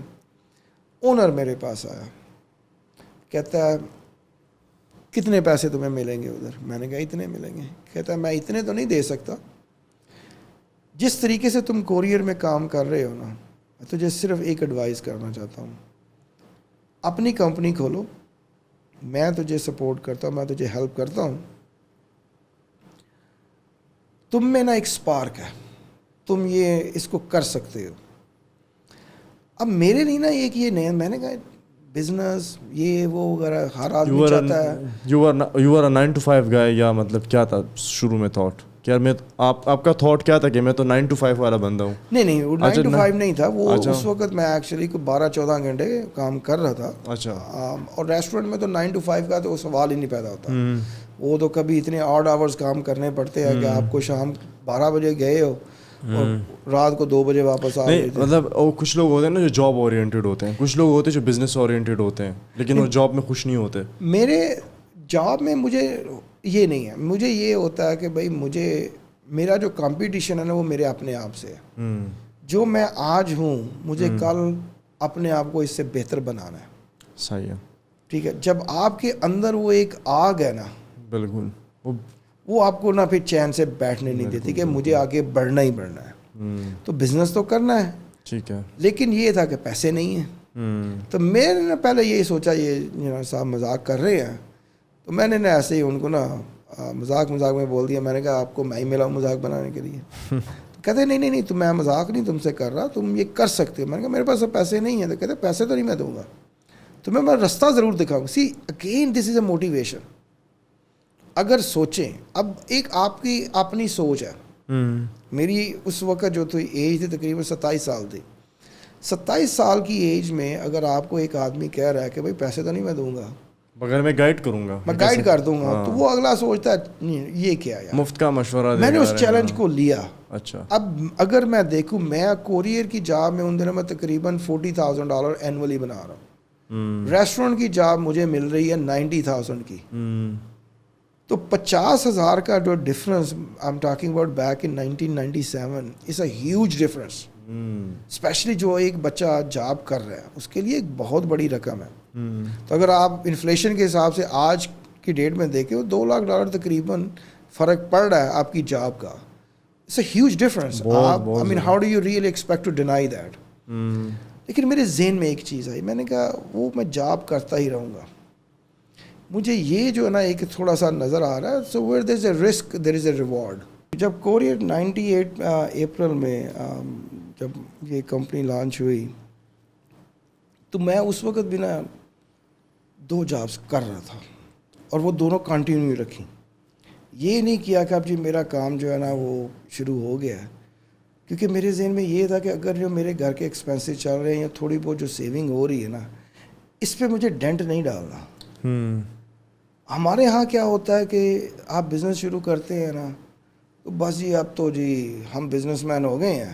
اونر میرے پاس آیا, کہتا ہے کتنے پیسے تمہیں ملیں گے ادھر. میں نے کہا اتنے ملیں گے. کہتا ہے میں اتنے تو نہیں دے سکتا, جس طریقے سے تم کوریئر میں کام کر رہے ہو نا میں تجھے صرف ایک ایڈوائز کرنا چاہتا ہوں, اپنی کمپنی کھولو, میں تجھے سپورٹ کرتا ہوں, میں تجھے ہیلپ کرتا ہوں. تم میں نا ایک سپارک ہے, تم یہ اس کو کر سکتے ہو. اب میرے لیے نا ایک یہ نیا, میں نے کہا بزنس یہ وہ وغیرہ ہر آدمی چاہتا ہے. یو آر اے 9 to 5 گائے, یا مطلب کیا تھا شروع میں تھاٹ کہ یار میں آپ کا تھاٹ کیا تھا کہ میں تو 9 to 5 والا بندہ ہوں؟ نہیں وہ 9 to 5 نہیں تھا وہ. اس وقت میں ایکچولی کو 12-14 گھنٹے کام کر رہا تھا. اچھا. اور ریسٹورنٹ میں تو 9 to 5 کا تو سوال ہی نہیں پیدا ہوتا. وہ تو کبھی اتنے آڈ آورز کام کرنے پڑتے ہیں کہ آپ کو شام 12 بجے گئے ہو اور رات کو 2 بجے واپس آ گئے تھے. مطلب کچھ لوگ ہوتے ہیں نا جو جاب اورینٹیڈ ہوتے ہیں, کچھ لوگ ہوتے ہیں جو بزنس اورینٹیڈ ہوتے ہیں, لیکن وہ جاب میں خوش نہیں ہوتے. میرے جاب میں مجھے یہ نہیں ہے, مجھے یہ ہوتا ہے کہ بھائی مجھے میرا جو کمپٹیشن ہے نا وہ میرے اپنے آپ سے ہے. جو میں آج ہوں مجھے کل اپنے آپ کو اس سے بہتر بنانا ہے. صحیح ہے. ٹھیک ہے, جب آپ کے اندر وہ ایک آگ ہے نا, بالکل, وہ آپ کو نہ پھر چین سے بیٹھنے نہیں دیتی کہ مجھے آگے بڑھنا ہی بڑھنا ہے. تو بزنس تو کرنا ہے, ٹھیک ہے, لیکن یہ تھا کہ پیسے نہیں ہیں. تو میں نے پہلے یہی سوچا یہ صاحب مذاق کر رہے ہیں, تو میں نے ایسے ہی ان کو نا مذاق میں بول دیا. میں نے کہا آپ کو میں ہی ملا ہوں مذاق بنانے کے لیے. تو کہتے نہیں تو میں مذاق نہیں تم سے کر رہا, تم یہ کر سکتے ہو. میں نے کہا میرے پاس پیسے نہیں ہیں. تو کہتے پیسے تو نہیں میں دوں گا, تو میں راستہ ضرور دکھاؤں. See again this is a motivation. اگر سوچیں, اب ایک آپ کی اپنی سوچ ہے. میری اس وقت جو تھی ایج تھی تقریباً 27 سال تھی. 27 سال کی ایج میں اگر آپ کو ایک آدمی کہہ رہا ہے کہ بھائی پیسے تو نہیں میں دوں گا مگر میں گائیڈ کروں گا, میں گائیڈ کر دوں گا, تو وہ اگلا سوچتا ہے یہ کیا ہے, مفت کا مشورہ. میں نے اس چیلنج کو لیا. اچھا, اب اگر میں دیکھوں, میں کوریئر کی جاب میں ان دنوں میں تقریباً $40,000 اینولی بنا رہا ہوں. ریسٹورنٹ کی جاب مجھے مل رہی ہے 90,000 کی. تو 50,000 کا جو difference I am talking about back in 1997 is a huge difference. Especially جو ایک بچہ جاب کر رہا ہے اس کے لیے ایک بہت بڑی رقم ہے. تو اگر آپ انفلیشن کے حساب سے آج کی ڈیٹ میں دیکھیں $2 لاکھ تقریباً فرق پڑ رہا ہے آپ کی جاب کا. It's a huge difference. I mean how do you really expect to deny that. لیکن میرے ذہن میں ایک چیز آئی, میں نے کہا وہ میں جاب کرتا ہی رہوں گا. مجھے یہ جو ہے نا ایک تھوڑا سا نظر آ رہا ہے, so where there is a risk there is a reward. جب کوریئر 98 اپریل میں جب یہ کمپنی لانچ ہوئی تو میں اس وقت بھی نا 2 جابس کر رہا تھا, اور وہ دونوں کنٹینیو رکھی. یہ نہیں کیا کہ اب جی میرا کام جو ہے نا وہ شروع ہو گیا ہے, کیونکہ میرے ذہن میں یہ تھا کہ اگر جو میرے گھر کے ایکسپینسز چل رہے ہیں یا تھوڑی بہت جو سیونگ ہو رہی ہے نا, اس پہ مجھے ڈینٹ نہیں ڈالنا. ہمارے ہاں کیا ہوتا ہے کہ آپ بزنس شروع کرتے ہیں نا, تو بس جی اب تو جی ہم بزنس مین ہو گئے ہیں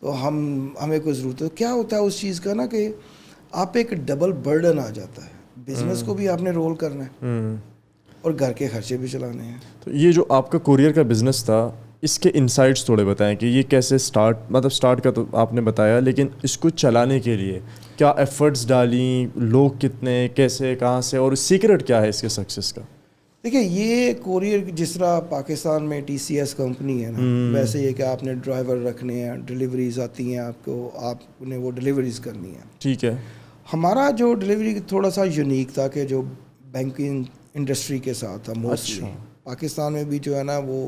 تو ہمیں کوئی ضرورت ہے. کیا ہوتا ہے اس چیز کا نا کہ آپ ایک ڈبل برڈن آ جاتا ہے. بزنس کو بھی آپ نے رول کرنا ہے اور گھر کے خرچے بھی چلانے ہیں. تو یہ جو آپ کا کوریئر کا بزنس تھا, اس کے انسائٹس تھوڑے بتائیں کہ یہ کیسے سٹارٹ کا تو آپ نے بتایا, لیکن اس کو چلانے کے لیے کیا ایفرٹس ڈالیں, لوگ کتنے, کیسے, کہاں سے, اور سیکرٹ کیا ہے اس کے سکسیس کا؟ دیکھیں یہ کوریئر جس طرح پاکستان میں TCS کمپنی ہے نا, ویسے یہ کہ آپ نے ڈرائیور رکھنے ہیں, ڈلیوریز آتی ہیں آپ کو, آپ نے وہ ڈلیوریز کرنی ہیں. ٹھیک ہے. ہمارا جو ڈلیوری تھوڑا سا یونیک تھا کہ جو بینکنگ انڈسٹری کے ساتھ تھا موسٹلی. پاکستان میں بھی جو ہے نا وہ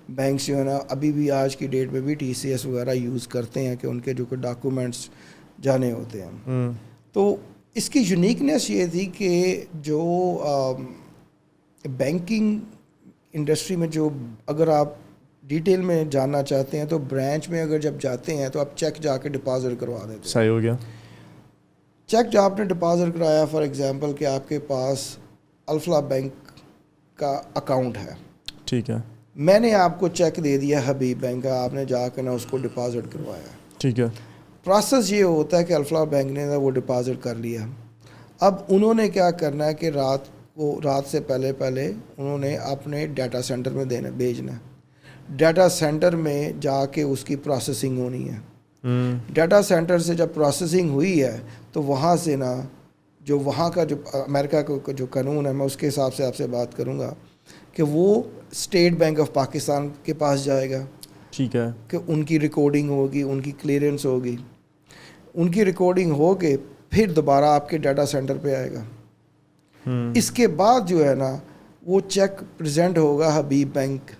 بینکس جو ہے نا ابھی بھی آج کی ڈیٹ میں بھی TCS وغیرہ یوز کرتے ہیں کہ ان کے جو کہ ڈاکومنٹس جانے ہوتے ہیں. تو اس کی یونیکنیس یہ تھی کہ جو بینکنگ انڈسٹری میں جو اگر آپ ڈیٹیل میں جاننا چاہتے ہیں تو برانچ میں اگر جب جاتے ہیں تو آپ چیک جا کے ڈپازٹ کروا دیتے ہیں. صحیح ہو گیا. چیک جو آپ نے ڈپازٹ کرایا, فار ایگزامپل کہ آپ کے پاس الفلا بینک کا اکاؤنٹ ہے, ٹھیک ہے, میں نے آپ کو چیک دے دیا حبیب بینک کا, آپ نے جا کے نا اس کو ڈپازٹ کروایا. ٹھیک ہے. پروسیس یہ ہوتا ہے کہ الفلا بینک نے وہ ڈپازٹ کر لیا. اب انہوں نے کیا کرنا ہے کہ رات سے پہلے انہوں نے اپنے ڈیٹا سینٹر میں بھیجنا ہے. ڈیٹا سینٹر میں جا کے اس کی پروسیسنگ ہونی ہے. ڈیٹا سینٹر سے جب پروسیسنگ ہوئی ہے تو وہاں سے نا جو وہاں کا جو امریکہ کا جو قانون ہے, میں اس کے حساب سے آپ سے بات کروں گا کہ وہ اسٹیٹ بینک آف پاکستان کے پاس جائے گا. ٹھیک ہے. کہ ان کی ریکارڈنگ ہوگی, ان کی کلیئرنس ہوگی, ان کی ریکارڈنگ ہو کے پھر دوبارہ آپ کے ڈیٹا سینٹر پہ آئے گا. اس کے بعد جو ہے نا وہ چیک پریزنٹ ہوگا حبیب بینک.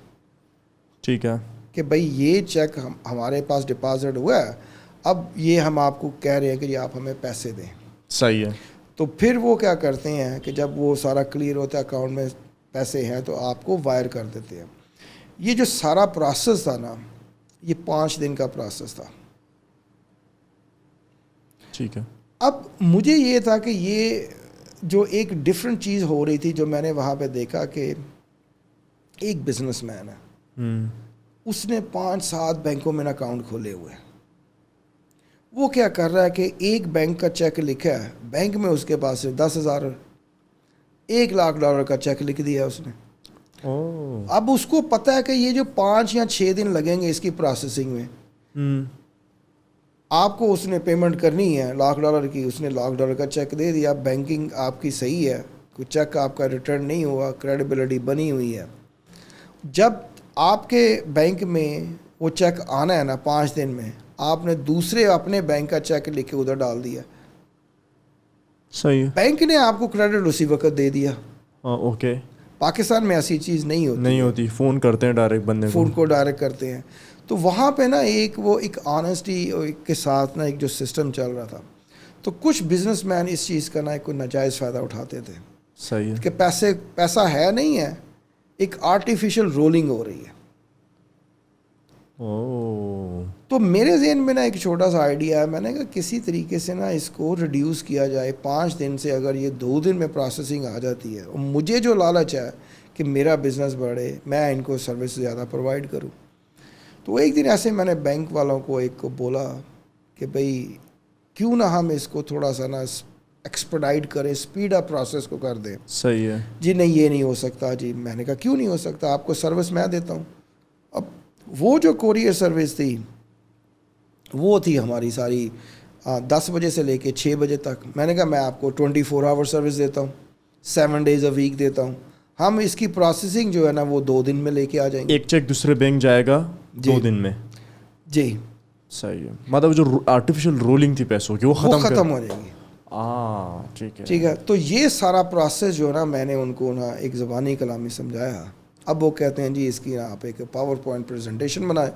ٹھیک ہے. کہ بھائی یہ چیک ہمارے پاس ڈپازٹ ہوا ہے, اب یہ ہم آپ کو کہہ رہے ہیں کہ یہ آپ ہمیں پیسے دیں. صحیح ہے. تو پھر وہ کیا کرتے ہیں کہ جب وہ سارا کلیئر ہوتا ہے, اکاؤنٹ میں پیسے ہیں, تو آپ کو وائر کر دیتے ہیں. یہ جو سارا پروسیس تھا نا یہ 5 دن کا پروسیس تھا. ٹھیک ہے. اب مجھے یہ تھا کہ یہ جو ایک ڈفرینٹ چیز ہو رہی تھی جو میں نے وہاں پہ دیکھا کہ ایک بزنس مین ہے, اس نے 5-7 بینکوں میں اکاؤنٹ کھولے ہوئے ہیں. وہ کیا کر رہا ہے کہ ایک بینک کا چیک لکھا ہے, بینک میں اس کے پاس 10,000 $1,00,000 کا چیک لکھ دیا اس نے. اب اس کو پتہ ہے کہ یہ جو 5 یا 6 دن لگیں گے اس کی پروسیسنگ میں, آپ کو اس نے پیمنٹ کرنی ہے $1,00,000 کی. اس نے $1,00,000 کا چیک دے دیا, بینکنگ آپ کی صحیح ہے, کوئی چیک آپ کا ریٹرن نہیں ہوا, کریڈیبلٹی بنی ہوئی ہے. جب آپ کے بینک میں وہ چیک آنا ہے نا 5 دن میں, آپ نے دوسرے اپنے بینک کا چیک لکھ کے ادھر ڈال دیا, صحیح ہے, بینک نے آپ کو کریڈٹ اسی وقت دے دیا. اوکے. پاکستان میں ایسی چیز نہیں ہوتی, فون کرتے ہیں ڈائریکٹ بندے کو, فون کو ڈائریکٹ کرتے ہیں. تو وہاں پہ نا ایک آنیسٹی کے ساتھ نا ایک جو سسٹم چل رہا تھا, تو کچھ بزنس مین اس چیز کا نا ایک ناجائز فائدہ اٹھاتے تھے. صحیح ہے, کہ پیسہ ہے نہیں ہے, ایک آرٹیفیشل رولنگ ہو رہی ہے. تو میرے ذہن میں نا ایک چھوٹا سا آئیڈیا ہے, میں نے کہا کسی طریقے سے نا اس کو ریڈیوس کیا جائے. 5 دن سے اگر یہ 2 دن میں پروسیسنگ آ جاتی ہے, اور مجھے جو لالچ ہے کہ میرا بزنس بڑھے, میں ان کو سروس زیادہ پرووائڈ کروں. تو ایک دن ایسے میں نے بینک والوں کو ایک کو بولا کہ بھئی کیوں نہ ہم اس کو تھوڑا سا نا ایکسپیڈائٹ کریں, اسپیڈ اپ پروسیس کو کر دیں. صحیح ہے. جی نہیں یہ نہیں ہو سکتا جی. میں نے کہا کیوں نہیں ہو سکتا, آپ کو سروس میں دیتا ہوں. اب وہ جو کوریئر سروس تھی وہ تھی ہماری ساری 10 بجے سے لے کے 6 بجے تک. میں نے کہا میں آپ کو 24 آور سروس دیتا ہوں, 7 days a week دیتا ہوں. ہم اس کی پروسیسنگ جو ہے نا وہ 2 دن میں لے کے آ جائیں گے. ایک چیک دوسرے بینک جائے گا 2 دن میں. جی صحیح ہے, مطلب جو آرٹیفیشل رولنگ تھی پیسوں کی وہ ختم ہو جائے گی. ٹھیک ہے. تو یہ سارا پروسیس جو ہے نا میں نے ان کو نا ایک زبانی کلامی سمجھایا. اب وہ کہتے ہیں جی اس کی آپ ایک پاور پوائنٹ پریزنٹیشن بنائیں.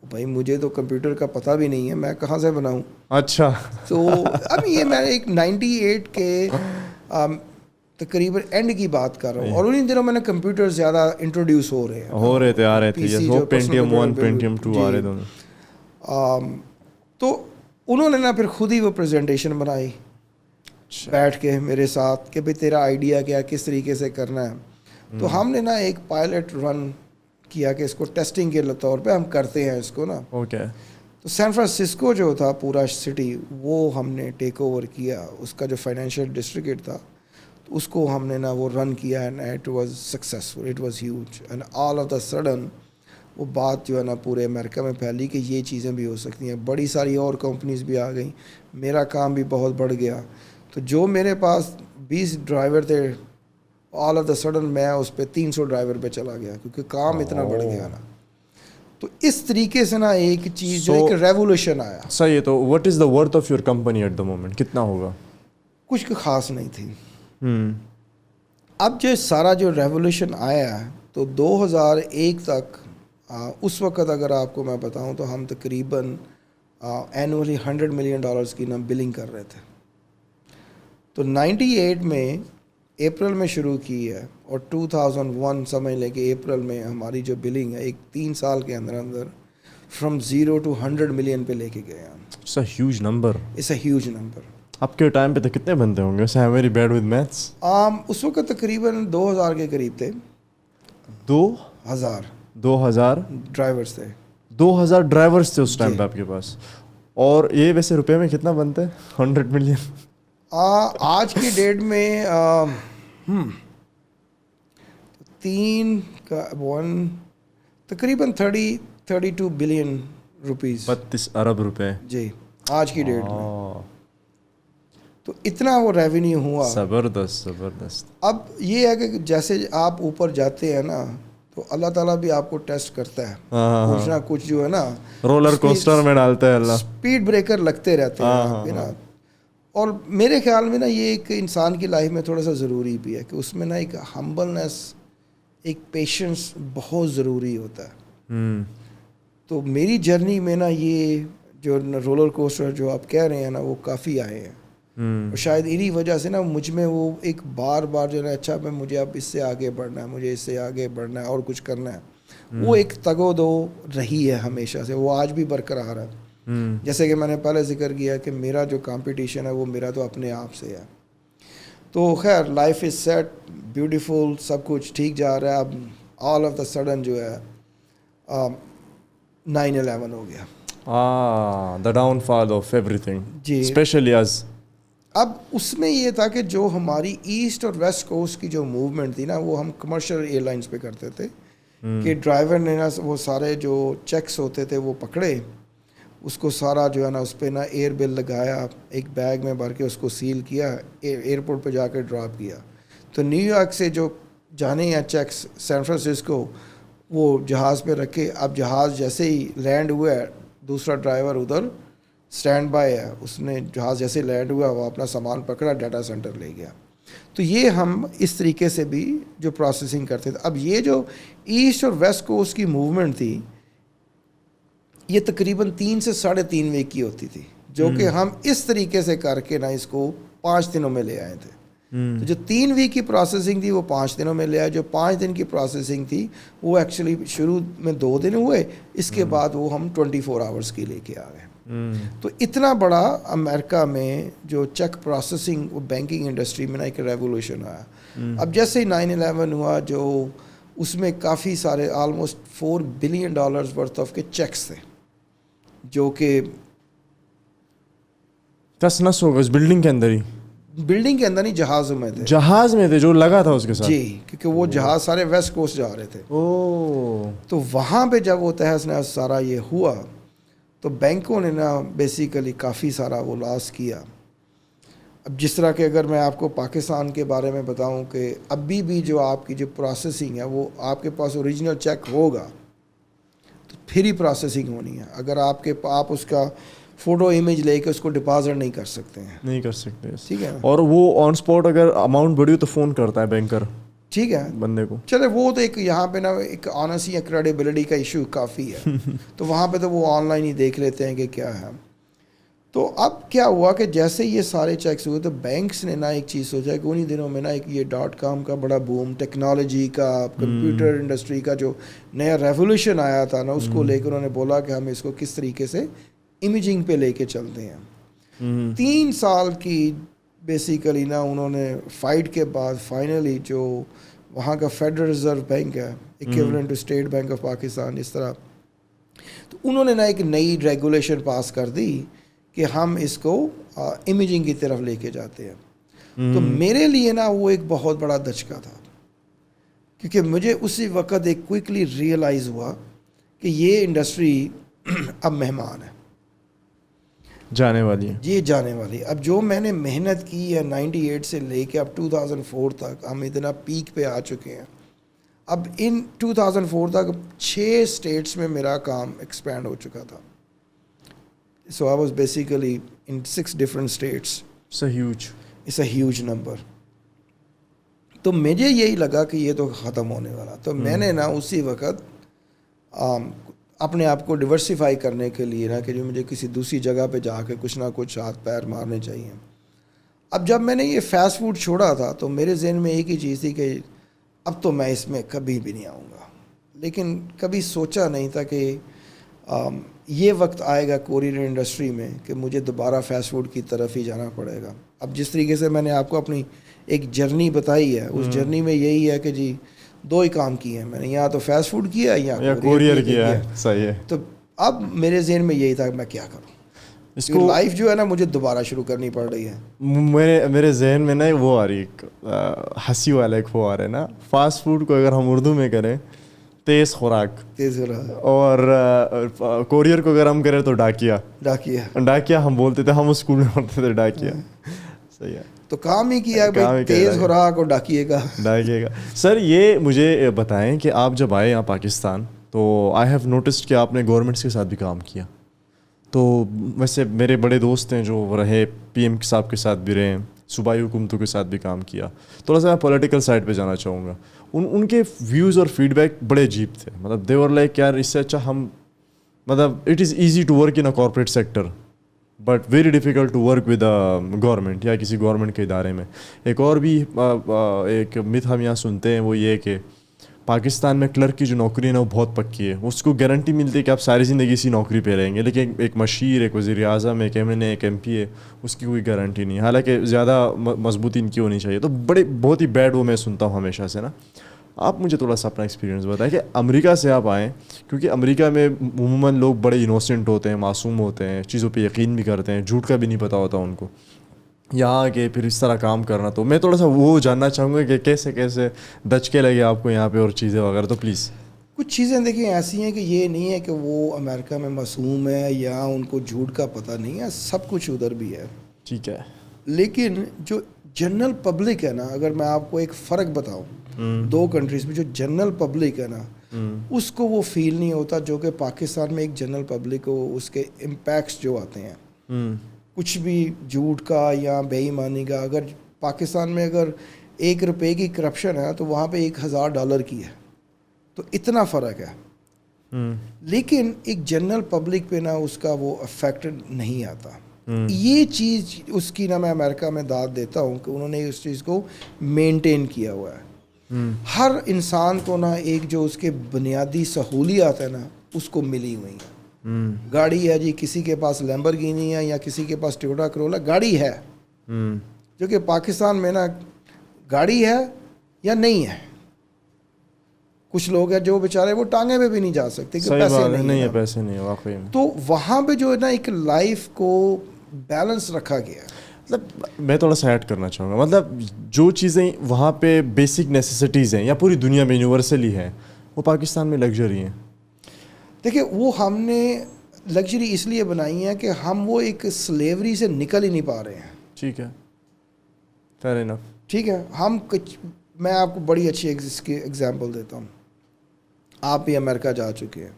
بھائی مجھے تو کمپیوٹر کا پتہ بھی نہیں ہے, میں کہاں سے بناؤں. اچھا. تو اب یہ میں ایک 98 کے تقریباً اینڈ کی بات کر رہا ہوں, اور انہیں دنوں میں نے کمپیوٹر زیادہ انٹروڈیوس ہو رہے تھے آ رہے تھے وہ پینٹیم 1 پینٹیم 2 آ رہے تھے. تو انہوں نے نا پھر خود ہی وہ پریزنٹیشن بنائی بیٹھ کے میرے ساتھ کہ بھئی تیرا آئیڈیا کیا, کس طریقے سے کرنا ہے. تو ہم نے نا ایک پائلٹ رن کیا کہ اس کو ٹیسٹنگ کے طور پہ ہم کرتے ہیں اس کو نا. اوکے. تو سین فرانسسکو جو تھا پورا سٹی وہ ہم نے ٹیک اوور کیا, اس کا جو فائنینشیل ڈسٹرکٹ تھا تو اس کو ہم نے نا وہ رن کیا, and it was successful, it was huge. And all of the sudden وہ بات جو ہے نا پورے امریکہ میں پھیلی کہ یہ چیزیں بھی ہو سکتی ہیں. بڑی ساری اور کمپنیز بھی آ گئیں, میرا کام بھی بہت بڑھ گیا. تو جو میرے پاس 20 ڈرائیور تھے, آل آف دا سڈن میں اس پہ 300 ڈرائیور پہ چلا گیا, کیونکہ کام اتنا بڑھ گیا نا. تو اس طریقے سے نا ایک چیز جو ایک ریولیوشن آیا. صحیح ہے. تو what is the worth of your company at the moment, کتنا ہوگا؟ کچھ خاص نہیں تھی. اب جو سارا جو ریولیوشن آیا ہے تو 2001 تک اس وقت اگر آپ کو میں بتاؤں تو ہم تقریباً اینولی $100 ملین کی نا بلنگ کر رہے تھے. تو 98 میں اپریل میں شروع کی ہے, اور 2001 سمجھ لیں کہ اپریل میں ہماری جو بلنگ ہے ایک 3 سال کے اندر اندر فرام 0 to 100 ملین پہ لے کے گئے ہم. It's a huge number. It's a huge number. آپ کے ٹائم پہ تو کتنے بنتے ہوں گے؟ I very bad with maths. اس وقت تقریباً 2000 کے قریب تھے. 2000 ڈرائیورس تھے. 2000 ڈرائیورس تھے اس ٹائم پہ آپ کے پاس. اور یہ ویسے روپے میں کتنا بنتا ہے 100 ملین؟ آج کی ڈیٹ میں 3 کا تقریباً 32 بلین روپیز. 32 ارب روپے. جی آج کی ڈیٹ میں. تو اتنا وہ ریونیو ہوا. زبردست. اب یہ ہے کہ جیسے آپ اوپر جاتے ہیں نا تو اللہ تعالیٰ بھی آپ کو ٹیسٹ کرتا ہے, کچھ نہ کچھ جو ہے نا رولر کوسٹر میں ڈالتا ہے اللہ. اسپیڈ بریکر لگتے رہتے ہیں نا. اور میرے خیال میں نا یہ ایک انسان کی لائف میں تھوڑا سا ضروری بھی ہے کہ اس میں نا ایک ہمبلنس, ایک پیشنس بہت ضروری ہوتا ہے. تو میری جرنی میں نا یہ جو رولر کوسٹر جو آپ کہہ رہے ہیں نا وہ کافی آئے ہیں. اور شاید انہی وجہ سے نا مجھ میں وہ ایک بار جو ہے اچھا میں مجھے اب اس سے آگے بڑھنا ہے, مجھے اس سے آگے بڑھنا ہے اور کچھ کرنا ہے, وہ ایک تگ و دو رہی ہے ہمیشہ سے, وہ آج بھی برقرار ہے. جیسے کہ میں نے پہلے ذکر کیا کہ میرا جو کمپٹیشن ہے وہ میرا تو اپنے آپ سے ہے. تو خیر لائف از سیٹ, بیوٹیفل, سب کچھ ٹھیک جا رہا ہے. اب آل آف دا سڈن جو ہے 9/11 ہو گیا. The downfall of everything جی. Specially as. اب اس میں یہ تھا کہ جو ہماری ایسٹ اور ویسٹ کوسٹ کی جو موومنٹ تھی نا وہ ہم کمرشل ایئر لائنس پہ کرتے تھے کہ ڈرائیور نے نا وہ سارے جو چیکس ہوتے تھے وہ پکڑے, اس کو سارا جو ہے نا اس پہ نا ایئر بل لگایا, ایک بیگ میں بھر کے اس کو سیل کیا, ایئرپورٹ پہ جا کے ڈراپ کیا. تو نیو یارک سے جو جانے ہیں چیکس سین فرانسسکو وہ جہاز پہ رکھے. اب جہاز جیسے ہی لینڈ ہوا ہے دوسرا ڈرائیور ادھر اسٹینڈ بائی ہے, اس نے جہاز جیسے لینڈ ہوا وہ اپنا سامان پکڑا ڈیٹا سینٹر لے گیا. تو یہ ہم اس طریقے سے بھی جو پروسیسنگ کرتے تھے. اب یہ جو ایسٹ اور ویسٹ کوسٹ کی موومنٹ تھی یہ تقریباً 3 سے 3.5 ویک کی ہوتی تھی, جو کہ ہم اس طریقے سے کر کے نا اس کو 5 دنوں میں لے آئے تھے. تو جو 3 ویک کی پروسیسنگ تھی وہ 5 دنوں میں لے آئے. جو 5 دن کی پروسیسنگ تھی وہ ایکچولی شروع میں 2 دن ہوئے, اس کے بعد وہ ہم 24 آورس کی لے کے آ گئے. تو اتنا بڑا امریکہ میں جو چیک پروسیسنگ بینکنگ انڈسٹری میں نا ایک ریولیوشن آیا. اب جیسے ہی 9/11 ہوا جو اس میں کافی سارے آلموسٹ $4 بلین ورتھ آف کے چیکس تھے جو کہ تس نس ہوگا اس بلڈنگ کے اندر ہی, بلڈنگ کے اندر نہیں جہازوں میں تھے, جہاز میں تھے جو لگا تھا اس کے ساتھ. جی کیونکہ وہ جہاز سارے ویسٹ کوسٹ جا رہے تھے. تو وہاں پہ جب وہ تہس نہس سارا یہ ہوا تو بینکوں نے نا بیسیکلی کافی سارا وہ لاس کیا. اب جس طرح کہ اگر میں آپ کو پاکستان کے بارے میں بتاؤں کہ ابھی بھی جو آپ کی جو پروسیسنگ ہے وہ آپ کے پاس اوریجنل چیک ہوگا تو پھر ہی پروسیسنگ ہونی ہے. اگر آپ اس کا فوٹو امیج لے کے اس کو ڈپازٹ نہیں کر سکتے ہیں, نہیں کر سکتے, ٹھیک ہے. اور وہ آن اسپاٹ اگر اماؤنٹ بڑی ہو تو فون کرتا ہے بینکر, ٹھیک ہے, بندے کو. چلے وہ تو ایک یہاں پہ نا ایک آنیسٹی یا کریڈیبلٹی کا ایشو کافی ہے تو وہاں پہ تو وہ آن لائن ہی دیکھ لیتے ہیں کہ کیا ہے. تو اب کیا ہوا کہ جیسے یہ سارے چیکس ہوئے تو بینکس نے نا ایک چیز سوچا کہ انہی دنوں میں نا ایک یہ .com کا بڑا بوم, ٹیکنالوجی کا, کمپیوٹر انڈسٹری کا جو نیا ریولیوشن آیا تھا نا اس کو لے کے انہوں نے بولا کہ ہم اس کو کس طریقے سے امیجنگ پہ لے کے چلتے ہیں. 3 سال کی بیسیکلی نا انہوں نے فائٹ کے بعد فائنلی جو وہاں کا فیڈرل ریزرو بینک ہے equivalent to state bank of Pakistan, اس طرح تو انہوں نے نا ایک نئی ریگولیشن پاس کر دی کہ ہم اس کو امیجنگ کی طرف لے کے جاتے ہیں. تو میرے لیے نا وہ ایک بہت بڑا دھچکا تھا کیونکہ مجھے اسی وقت ایک کوئکلی ریئلائز ہوا کہ یہ انڈسٹری اب مہمان ہے, جانے والی ہے, یہ جانے والی. اب جو میں نے محنت کی ہے 98 سے لے کے اب 2004 تک ہم اتنا پیک پہ آ چکے ہیں. اب ان 2004 تک 6 اسٹیٹس میں میرا کام ایکسپینڈ ہو چکا تھا. So I was basically in 6 different states. It's a huge number. تو مجھے یہی لگا کہ یہ تو ختم ہونے والا. تو میں نے نا اسی وقت اپنے آپ کو ڈیورسیفائی کرنے کے لیے نا کہ جو مجھے کسی دوسری جگہ پہ جا کے کچھ نہ کچھ ہاتھ پیر مارنے چاہیے. اب جب میں نے یہ فاسٹ فوڈ چھوڑا تھا تو میرے ذہن میں ایک ہی چیز تھی کہ اب تو میں اس میں کبھی بھی نہیں آؤں گا. لیکن کبھی سوچا نہیں تھا کہ یہ وقت آئے گا کوریر انڈسٹری میں کہ مجھے دوبارہ فاسٹ فوڈ کی طرف ہی جانا پڑے گا. اب جس طریقے سے میں نے آپ کو اپنی ایک جرنی بتائی ہے اس جرنی میں یہی ہے کہ جی 2 ہی کام کیے ہیں میں نے, یہاں تو فاسٹ فوڈ کیا یا کوریئر کیا ہے. صحیح ہے. تو اب میرے ذہن میں یہی تھا کہ میں کیا کروں, اس کو لائف جو ہے نا مجھے دوبارہ شروع کرنی پڑ رہی ہے. میرے ذہن میں نا وہ آ رہی ہنسی والا ایک وہ آ رہا ہے نا, فاسٹ فوڈ کو اگر ہم اردو میں کریں تیز خوراک, اور کوریئر کو اگر ہم کریں تو ڈاکیا ہم بولتے تھے, ہم اسکول میں پڑھتے تھے ڈاکیا. صحیح ہے. تو کام ہی کیا تیز خوراک اور ڈاکیے کا. سر یہ مجھے بتائیں کہ آپ جب آئے یہاں پاکستان تو آئی ہیو نوٹسڈ کہ آپ نے گورنمنٹس کے ساتھ بھی کام کیا. تو ویسے میرے بڑے دوست ہیں جو رہے PM صاحب کے ساتھ بھی رہے, صوبائی حکومتوں کے ساتھ بھی کام کیا. تھوڑا سا میں پولیٹیکل سائڈ پہ جانا چاہوں گا. ان کے ویوز اور فیڈ بیک بڑے عجیب تھے. مطلب دے ور لائک یار اس سے اچھا ہم مطلب it is easy to work in a corporate sector but very difficult to work with government یا کسی گورنمنٹ کے ادارے میں. ایک اور بھی ایک مت ہم یہاں سنتے ہیں وہ یہ کہ پاکستان میں کلرک کی جو نوکری ہے نا وہ بہت پکی ہے, اس کو گارنٹی ملتی ہے کہ آپ ساری زندگی اسی نوکری پہ رہیں گے. لیکن ایک مشیر, ایک وزیر اعظم, ایک MNA, ایک MPA, اس کی کوئی گارنٹی نہیں, حالانکہ زیادہ مضبوطی ان کی ہونی چاہیے. تو بہت ہی بیڈ وہ میں سنتا ہوں ہمیشہ سے نا. آپ مجھے تھوڑا سا اپنا ایکسپیرینس بتائیں کہ امریکہ سے آپ آئیں, کیونکہ امریکہ میں عموماً لوگ بڑے انوسینٹ ہوتے ہیں, معصوم ہوتے ہیں, چیزوں پہ یقین بھی کرتے ہیں, جھوٹ کا بھی نہیں پتہ ہوتا ان کو. یہاں کے پھر اس طرح کام کرنا, تو میں تھوڑا سا وہ جاننا چاہوں گا کہ کیسے کیسے دھچکے لگے آپ کو یہاں پہ اور چیزیں وغیرہ, تو پلیز. کچھ چیزیں دیکھیں ایسی ہیں کہ یہ نہیں ہے کہ وہ امریکہ میں معصوم ہے یا ان کو جھوٹ کا پتہ نہیں ہے, سب کچھ ادھر بھی ہے. ٹھیک ہے. لیکن جو جنرل پبلک ہے نا, اگر میں آپ کو ایک فرق بتاؤں دو کنٹریز میں, جو جنرل پبلک ہے نا اس کو وہ فیل نہیں ہوتا جو کہ پاکستان میں ایک جنرل پبلک کو اس کے امپیکٹس جو آتے ہیں کچھ بھی جھوٹ کا یا بے ایمانی کا. اگر پاکستان میں اگر ₹1 کی کرپشن ہے تو وہاں پہ $1000 کی ہے, تو اتنا فرق ہے. لیکن ایک جنرل پبلک پہ نا اس کا وہ افیکٹ نہیں آتا. یہ چیز اس کی نا میں امریکہ میں داد دیتا ہوں کہ انہوں نے اس چیز کو مینٹین کیا ہوا ہے. ہر انسان کو نا ایک جو اس کے بنیادی سہولیات ہے نا اس کو ملی ہوئی ہیں. گاڑی ہے جی, کسی کے پاس لیمبرگینی ہے یا کسی کے پاس ٹویوٹا کرولا, گاڑی ہے. جو کہ پاکستان میں نا گاڑی ہے یا نہیں ہے. کچھ لوگ ہیں جو بیچارے وہ ٹانگے پہ بھی نہیں جا سکتے کہ پیسے نہیں ہیں. پیسے نہیں واقعی میں. تو وہاں پہ جو ہے نا ایک لائف کو بیلنس رکھا گیا ہے. مطلب میں تھوڑا سا ایڈ کرنا چاہوں گا, مطلب جو چیزیں وہاں پہ بیسک نیسیسٹیز ہیں یا پوری دنیا میں یونیورسلی ہیں, وہ پاکستان میں لگژری ہیں. دیکھیں وہ ہم نے لگژری اس لیے بنائی ہے کہ ہم وہ ایک سلیوری سے نکل ہی نہیں پا رہے ہیں. ٹھیک ہے, فیئر انف. ٹھیک ہے, میں آپ کو بڑی اچھی ایگزامپل دیتا ہوں. آپ بھی امریکہ جا چکے ہیں,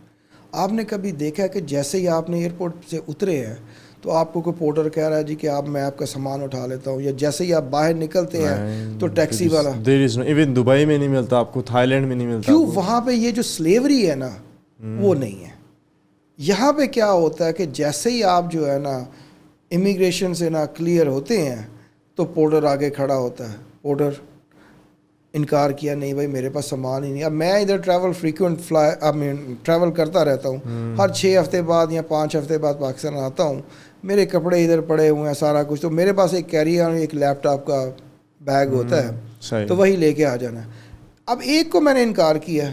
آپ نے کبھی دیکھا کہ جیسے ہی آپ نے ایئرپورٹ سے اترے ہیں تو آپ کو کوئی پورٹر کہہ رہا ہے جی کہ میں آپ کا سامان اٹھا لیتا ہوں, یا جیسے ہی آپ باہر نکلتے ہیں تو ٹیکسی والا. ایون دبئی میں نہیں ملتا آپ کو, تھائی لینڈ میں نہیں ملتا. کیوں؟ وہاں پہ یہ جو سلیوری ہے نا وہ نہیں ہے. یہاں پہ کیا ہوتا ہے کہ جیسے ہی آپ جو ہے نا امیگریشن سے نا کلیئر ہوتے ہیں تو پورٹر آگے کھڑا ہوتا ہے. پورٹر انکار کیا, نہیں بھائی میرے پاس سامان ہی نہیں. اب میں ادھر ٹریول کرتا رہتا ہوں, ہر 6 ہفتے بعد یا 5 ہفتے بعد پاکستان آتا ہوں, میرے کپڑے ادھر پڑے ہوئے ہیں سارا کچھ, تو میرے پاس ایک کیری آن, ایک لیپ ٹاپ کا بیگ ہوتا ہے, تو وہی لے کے آ جانا ہے. اب ایک کو میں نے انکار کیا,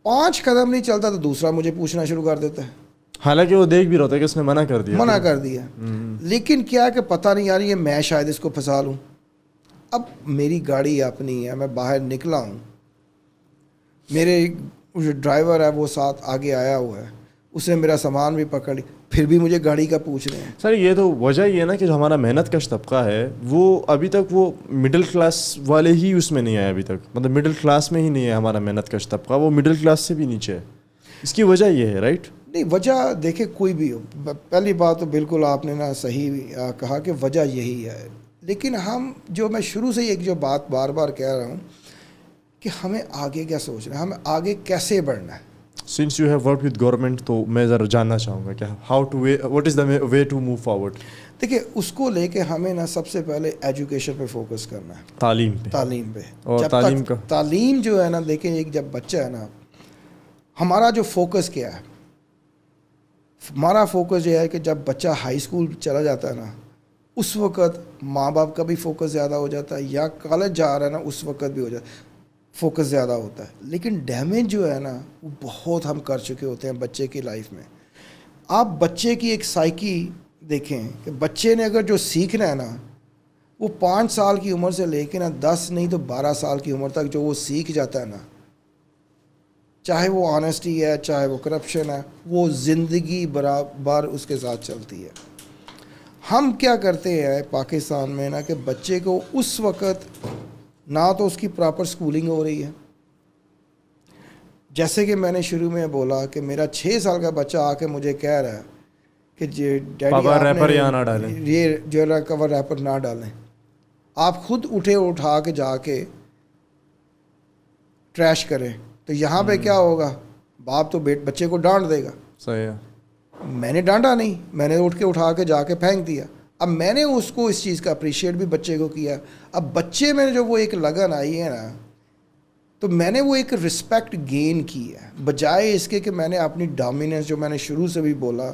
5 قدم نہیں چلتا تو دوسرا مجھے پوچھنا شروع کر دیتا ہے, حالانکہ وہ دیکھ بھی رہا ہے کہ اس نے منع کر دیا. لیکن کیا کہ پتہ نہیں یار یہ میں شاید اس کو پھنسا لوں. اب میری گاڑی اپنی ہے, میں باہر نکلا ہوں, میرے جو ڈرائیور ہے وہ ساتھ آگے آیا ہوا ہے, اس نے میرا سامان بھی پکڑ لی, پھر بھی مجھے گاڑی کا پوچھ رہے ہیں. سر یہ تو وجہ یہ ہے نا کہ جو ہمارا محنت کش طبقہ ہے وہ ابھی تک وہ مڈل کلاس والے ہی اس میں نہیں آئے ابھی تک, مطلب مڈل کلاس میں ہی نہیں ہے ہمارا محنت کش طبقہ, وہ مڈل کلاس سے بھی نیچے ہے. اس کی وجہ یہ ہے, رائٹ؟ نہیں, وجہ دیکھیں کوئی بھی ہو, پہلی بات تو بالکل آپ نے نا صحیح کہا کہ وجہ یہی ہے. لیکن میں شروع سے ایک جو بات بار بار کہہ رہا ہوں کہ ہمیں آگے کیا سوچنا ہے, ہمیں آگے کیسے بڑھنا ہے. Since you have work with government, تو میں ذرا جاننا چاہوں گا کہ what is the way to move forward. دیکھیں اس کو لے کے ہمیں نا سب سے پہلے ایجوکیشن پہ فوکس کرنا ہے, تعلیم پہ. اور تعلیم جو ہے نا, دیکھیں ایک جب بچہ ہے نا, ہمارا جو فوکس کیا ہے, ہمارا فوکس یہ ہے کہ جب بچہ ہائی اسکول چلا جاتا ہے نا اس وقت ماں باپ کا بھی فوکس زیادہ ہو جاتا ہے, یا کالج جا رہا ہے نا اس وقت بھی ہو جاتا ہے, فوکس زیادہ ہوتا ہے. لیکن ڈیمیج جو ہے نا وہ بہت ہم کر چکے ہوتے ہیں بچے کی لائف میں. آپ بچے کی ایک سائیکی دیکھیں کہ بچے نے اگر جو سیکھنا ہے نا وہ 5 سال کی عمر سے لے کے نا 10 نہیں تو 12 سال کی عمر تک جو وہ سیکھ جاتا ہے نا, چاہے وہ آنیسٹی ہے چاہے وہ کرپشن ہے, وہ زندگی برابر اس کے ساتھ چلتی ہے. ہم کیا کرتے ہیں پاکستان میں نا کہ بچے کو اس وقت نہ تو اس کی پراپر سکولنگ ہو رہی ہے, جیسے کہ میں نے شروع میں بولا کہ میرا 6 سال کا بچہ آ کے مجھے کہہ رہا ہے کہ ڈیڈی یہ جو کور ریپر نہ ڈالیں. آپ خود اٹھا کے جا کے ٹریش کریں تو یہاں پہ کیا ہوگا, باپ تو بچے کو ڈانٹ دے گا. صحیح ہے, میں نے ڈانٹا نہیں, میں نے اٹھا کے جا کے پھینک دیا. اب میں نے اس کو اس چیز کا اپریشیٹ بھی بچے کو کیا. اب بچے میں جو وہ ایک لگن آئی ہے نا, تو میں نے وہ ایک رسپیکٹ گین کی ہے, بجائے اس کے کہ میں نے اپنی ڈومیننس جو میں نے شروع سے بھی بولا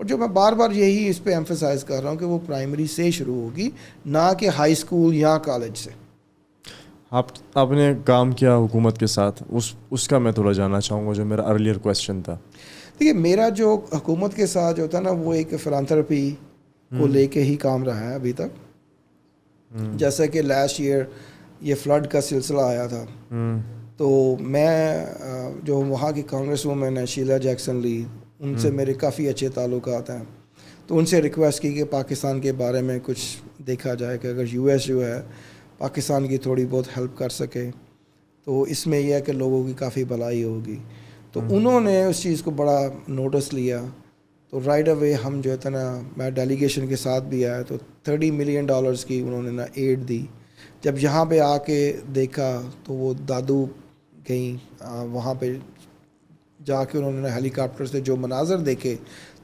اور جو میں بار بار یہی اس پہ ایمفسائز کر رہا ہوں کہ وہ پرائمری سے شروع ہوگی, نہ کہ ہائی اسکول یا کالج سے. آپ نے کام کیا حکومت کے ساتھ, اس کا میں تھوڑا جاننا چاہوں گا, جو میرا ارلیئر کویسچن تھا. دیکھیے میرا جو حکومت کے ساتھ جو ہوتا ہے نا, وہ ایک فلانتھرپی کو لے کے ہی کام رہا ہے ابھی تک. جیسا کہ لاسٹ ایئر یہ فلڈ کا سلسلہ آیا تھا, تو میں جو وہاں کی کانگریس وومن ہے شیلا جیکسن لی, ان سے میرے کافی اچھے تعلقات ہیں. تو ان سے ریکویسٹ کی کہ پاکستان کے بارے میں کچھ دیکھا جائے کہ اگر یو ایس جو ہے پاکستان کی تھوڑی بہت ہیلپ کر سکے تو اس میں یہ ہے کہ لوگوں کی کافی بھلائی ہوگی. تو انہوں نے اس چیز کو بڑا نوٹس لیا. تو رائٹ اوے ہم جو ہے نا, میں ڈیلیگیشن کے ساتھ بھی آیا, تو $30 ملین کی انہوں نے نا ایڈ دی. جب یہاں پہ آ کے دیکھا تو وہ دادو گئیں, وہاں پہ جا کے انہوں نے ہیلی کاپٹر سے جو مناظر دیکھے,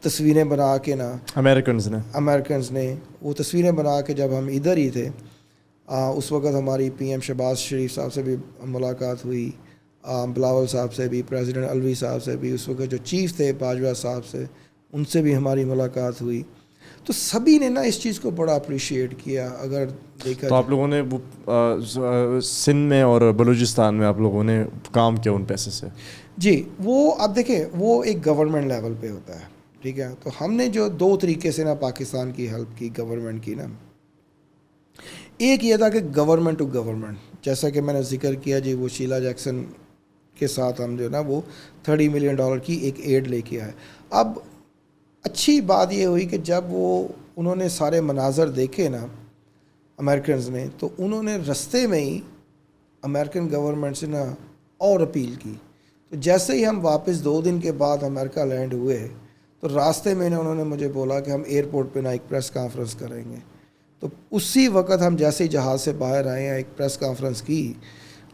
تصویریں بنا کے نا, امریکنز نے وہ تصویریں بنا کے, جب ہم ادھر ہی تھے اس وقت ہماری PM شہباز شریف صاحب سے بھی ملاقات ہوئی, بلاول صاحب سے بھی, پریزیڈنٹ الوی صاحب سے بھی, اس وقت جو چیف تھے باجوہ صاحب سے, ان سے بھی ہماری ملاقات ہوئی. تو سبھی نے نا اس چیز کو بڑا اپریشیٹ کیا. اگر دیکھا تو آپ لوگوں نے سندھ میں اور بلوچستان میں آپ لوگوں نے کام کیا ان پیسے سے؟ جی, وہ اب دیکھیں وہ ایک گورنمنٹ لیول پہ ہوتا ہے, ٹھیک ہے. تو ہم نے جو 2 طریقے سے نا پاکستان کی ہیلپ کی, گورنمنٹ کی نا, ایک یہ تھا کہ گورنمنٹ ٹو گورنمنٹ, جیسا کہ میں نے ذکر کیا جی, وہ شیلا جیکسن کے ساتھ ہم جو ہے نا وہ $30 ملین کی ایک ایڈ لے کے آئے. اب اچھی بات یہ ہوئی کہ جب انہوں نے سارے مناظر دیکھے نا امریکنز نے, تو انہوں نے رستے میں ہی امریکن گورنمنٹ سے نا اور اپیل کی. تو جیسے ہی ہم واپس 2 دن کے بعد امریکہ لینڈ ہوئے, تو راستے میں انہوں نے مجھے بولا کہ ہم ایئرپورٹ پہ نا ایک پریس کانفرنس کریں گے. تو اسی وقت ہم جیسے ہی جہاز سے باہر آئے ہیں, ایک پریس کانفرنس کی,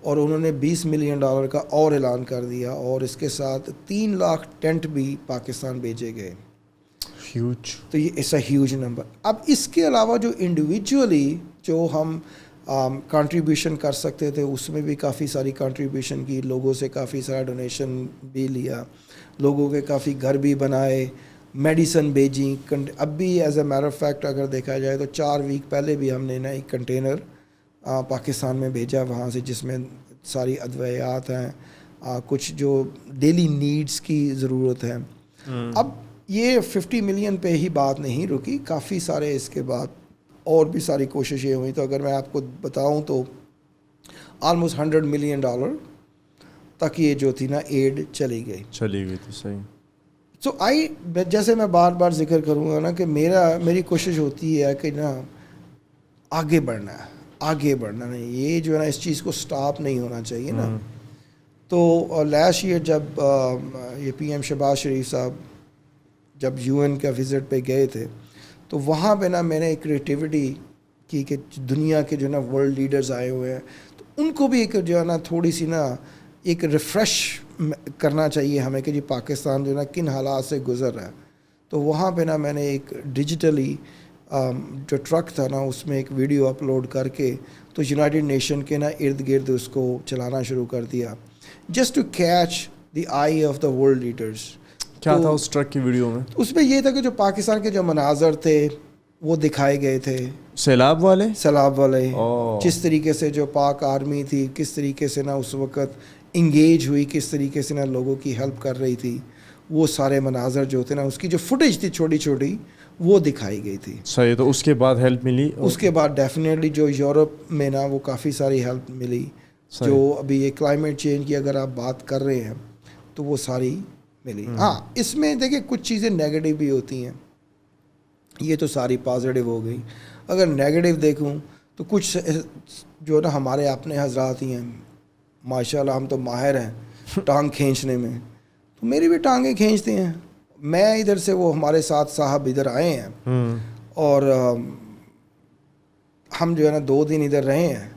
اور انہوں نے $20 ملین کا اور اعلان کر دیا, اور اس کے ساتھ 3 لاکھ ٹینٹ بھی پاکستان بھیجے گئے. ہیوج. تو یہ ایسا ہیوج نمبر. اب اس کے علاوہ جو انڈیویجولی جو ہم کنٹریبیوشن کر سکتے تھے, اس میں بھی کافی ساری کنٹریبیوشن کی, لوگوں سے کافی سارا ڈونیشن بھی لیا, لوگوں کے کافی گھر بھی بنائے, میڈیسن بھیجیں. اب بھی as a matter of fact اگر دیکھا جائے تو 4 ویک پہلے بھی ہم نے نا ایک کنٹینر پاکستان میں بھیجا وہاں سے, جس میں ساری ادویات ہیں, کچھ جو ڈیلی نیڈز کی ضرورت ہے. اب یہ 50 ملین پہ ہی بات نہیں رکی, کافی سارے اس کے بعد اور بھی ساری کوششیں ہوئیں. تو اگر میں آپ کو بتاؤں تو آلموسٹ $100 ملین تک یہ جو تھی نا ایڈ چلی گئی تھی. صحیح. سو جیسے میں بار بار ذکر کروں گا نا کہ میری کوشش ہوتی ہے کہ نا آگے بڑھنا نہیں, یہ جو ہے نا اس چیز کو سٹاپ نہیں ہونا چاہیے نا. تو لاسٹ ایئر جب یہ PM شہباز شریف صاحب جب UN کا وزٹ پہ گئے تھے, تو وہاں پہ نا میں نے ایک کریٹیوٹی کی کہ دنیا کے جو ہے نا ورلڈ لیڈرز آئے ہوئے ہیں, تو ان کو بھی ایک جو ہے نا تھوڑی سی نا ایک ریفریش کرنا چاہیے ہمیں کہ جی پاکستان جو ہے نا کن حالات سے گزر رہا ہے. تو وہاں پہ نا میں نے ایک ڈیجیٹلی جو ٹرک تھا نا, اس میں ایک ویڈیو اپلوڈ کر کے تو یونائٹڈ نیشن کے نا ارد گرد اس کو چلانا شروع کر دیا, just to catch the eye of the world leaders. کیا تھا اس ٹرک کی ویڈیو میں؟ اس میں یہ تھا کہ جو پاکستان کے جو مناظر تھے وہ دکھائے گئے تھے, سیلاب والے, جس طریقے سے جو پاک آرمی تھی کس طریقے سے نا اس وقت انگیج ہوئی, کس طریقے سے نا لوگوں کی ہیلپ کر رہی تھی, وہ سارے مناظر جو تھے نا اس کی جو فوٹیج تھی چھوٹی چھوٹی وہ دکھائی گئی تھی. صحیح. تو اس کے بعد ہیلپ ملی؟ اس کے بعد ڈیفینیٹلی جو یورپ میں نا وہ کافی ساری ہیلپ ملی. جو ابھی یہ کلائمیٹ چینج کی اگر آپ بات کر رہے ہیں تو وہ ساری ملی. ہاں اس میں دیکھیں کچھ چیزیں نیگیٹو بھی ہوتی ہیں, یہ تو ساری پازیٹیو ہو گئی. اگر نیگیٹو دیکھوں تو کچھ جو نا ہمارے اپنے حضرات ہی ہیں, ماشاء اللہ ہم تو ماہر ہیں ٹانگ کھینچنے میں, تو میری بھی ٹانگیں کھینچتے ہیں. میں ادھر سے, وہ ہمارے ساتھ صاحب ادھر آئے ہیں اور ہم جو ہے نا 2 دن ادھر رہے ہیں.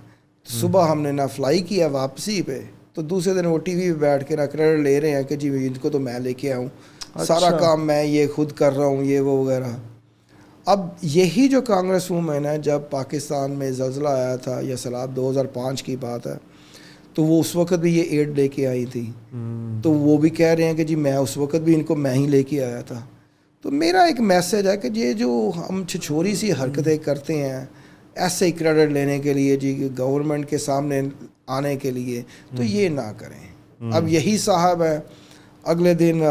صبح ہم نے نا فلائی کیا واپسی پہ, تو دوسرے دن وہ TV پہ بیٹھ کے نا کریڈٹ لے رہے ہیں کہ جی ان کو تو میں لے کے آؤں, سارا کام میں یہ خود کر رہا ہوں, یہ وہ وغیرہ. اب یہی جو کانگریس وومن ہے, جب پاکستان میں زلزلہ آیا تھا یا سیلاب 2005 کی بات ہے, تو وہ اس وقت بھی یہ ایڈ لے کے آئی تھی. تو وہ بھی کہہ رہے ہیں کہ جی میں اس وقت بھی ان کو میں ہی لے کے آیا تھا. تو میرا ایک میسج ہے کہ یہ جو ہم چھچوری سی حرکتیں کرتے ہیں ایسے ہی کریڈٹ لینے کے لیے جی گورنمنٹ کے سامنے آنے کے لیے, تو یہ نہ کریں. اب یہی صاحب ہے اگلے دن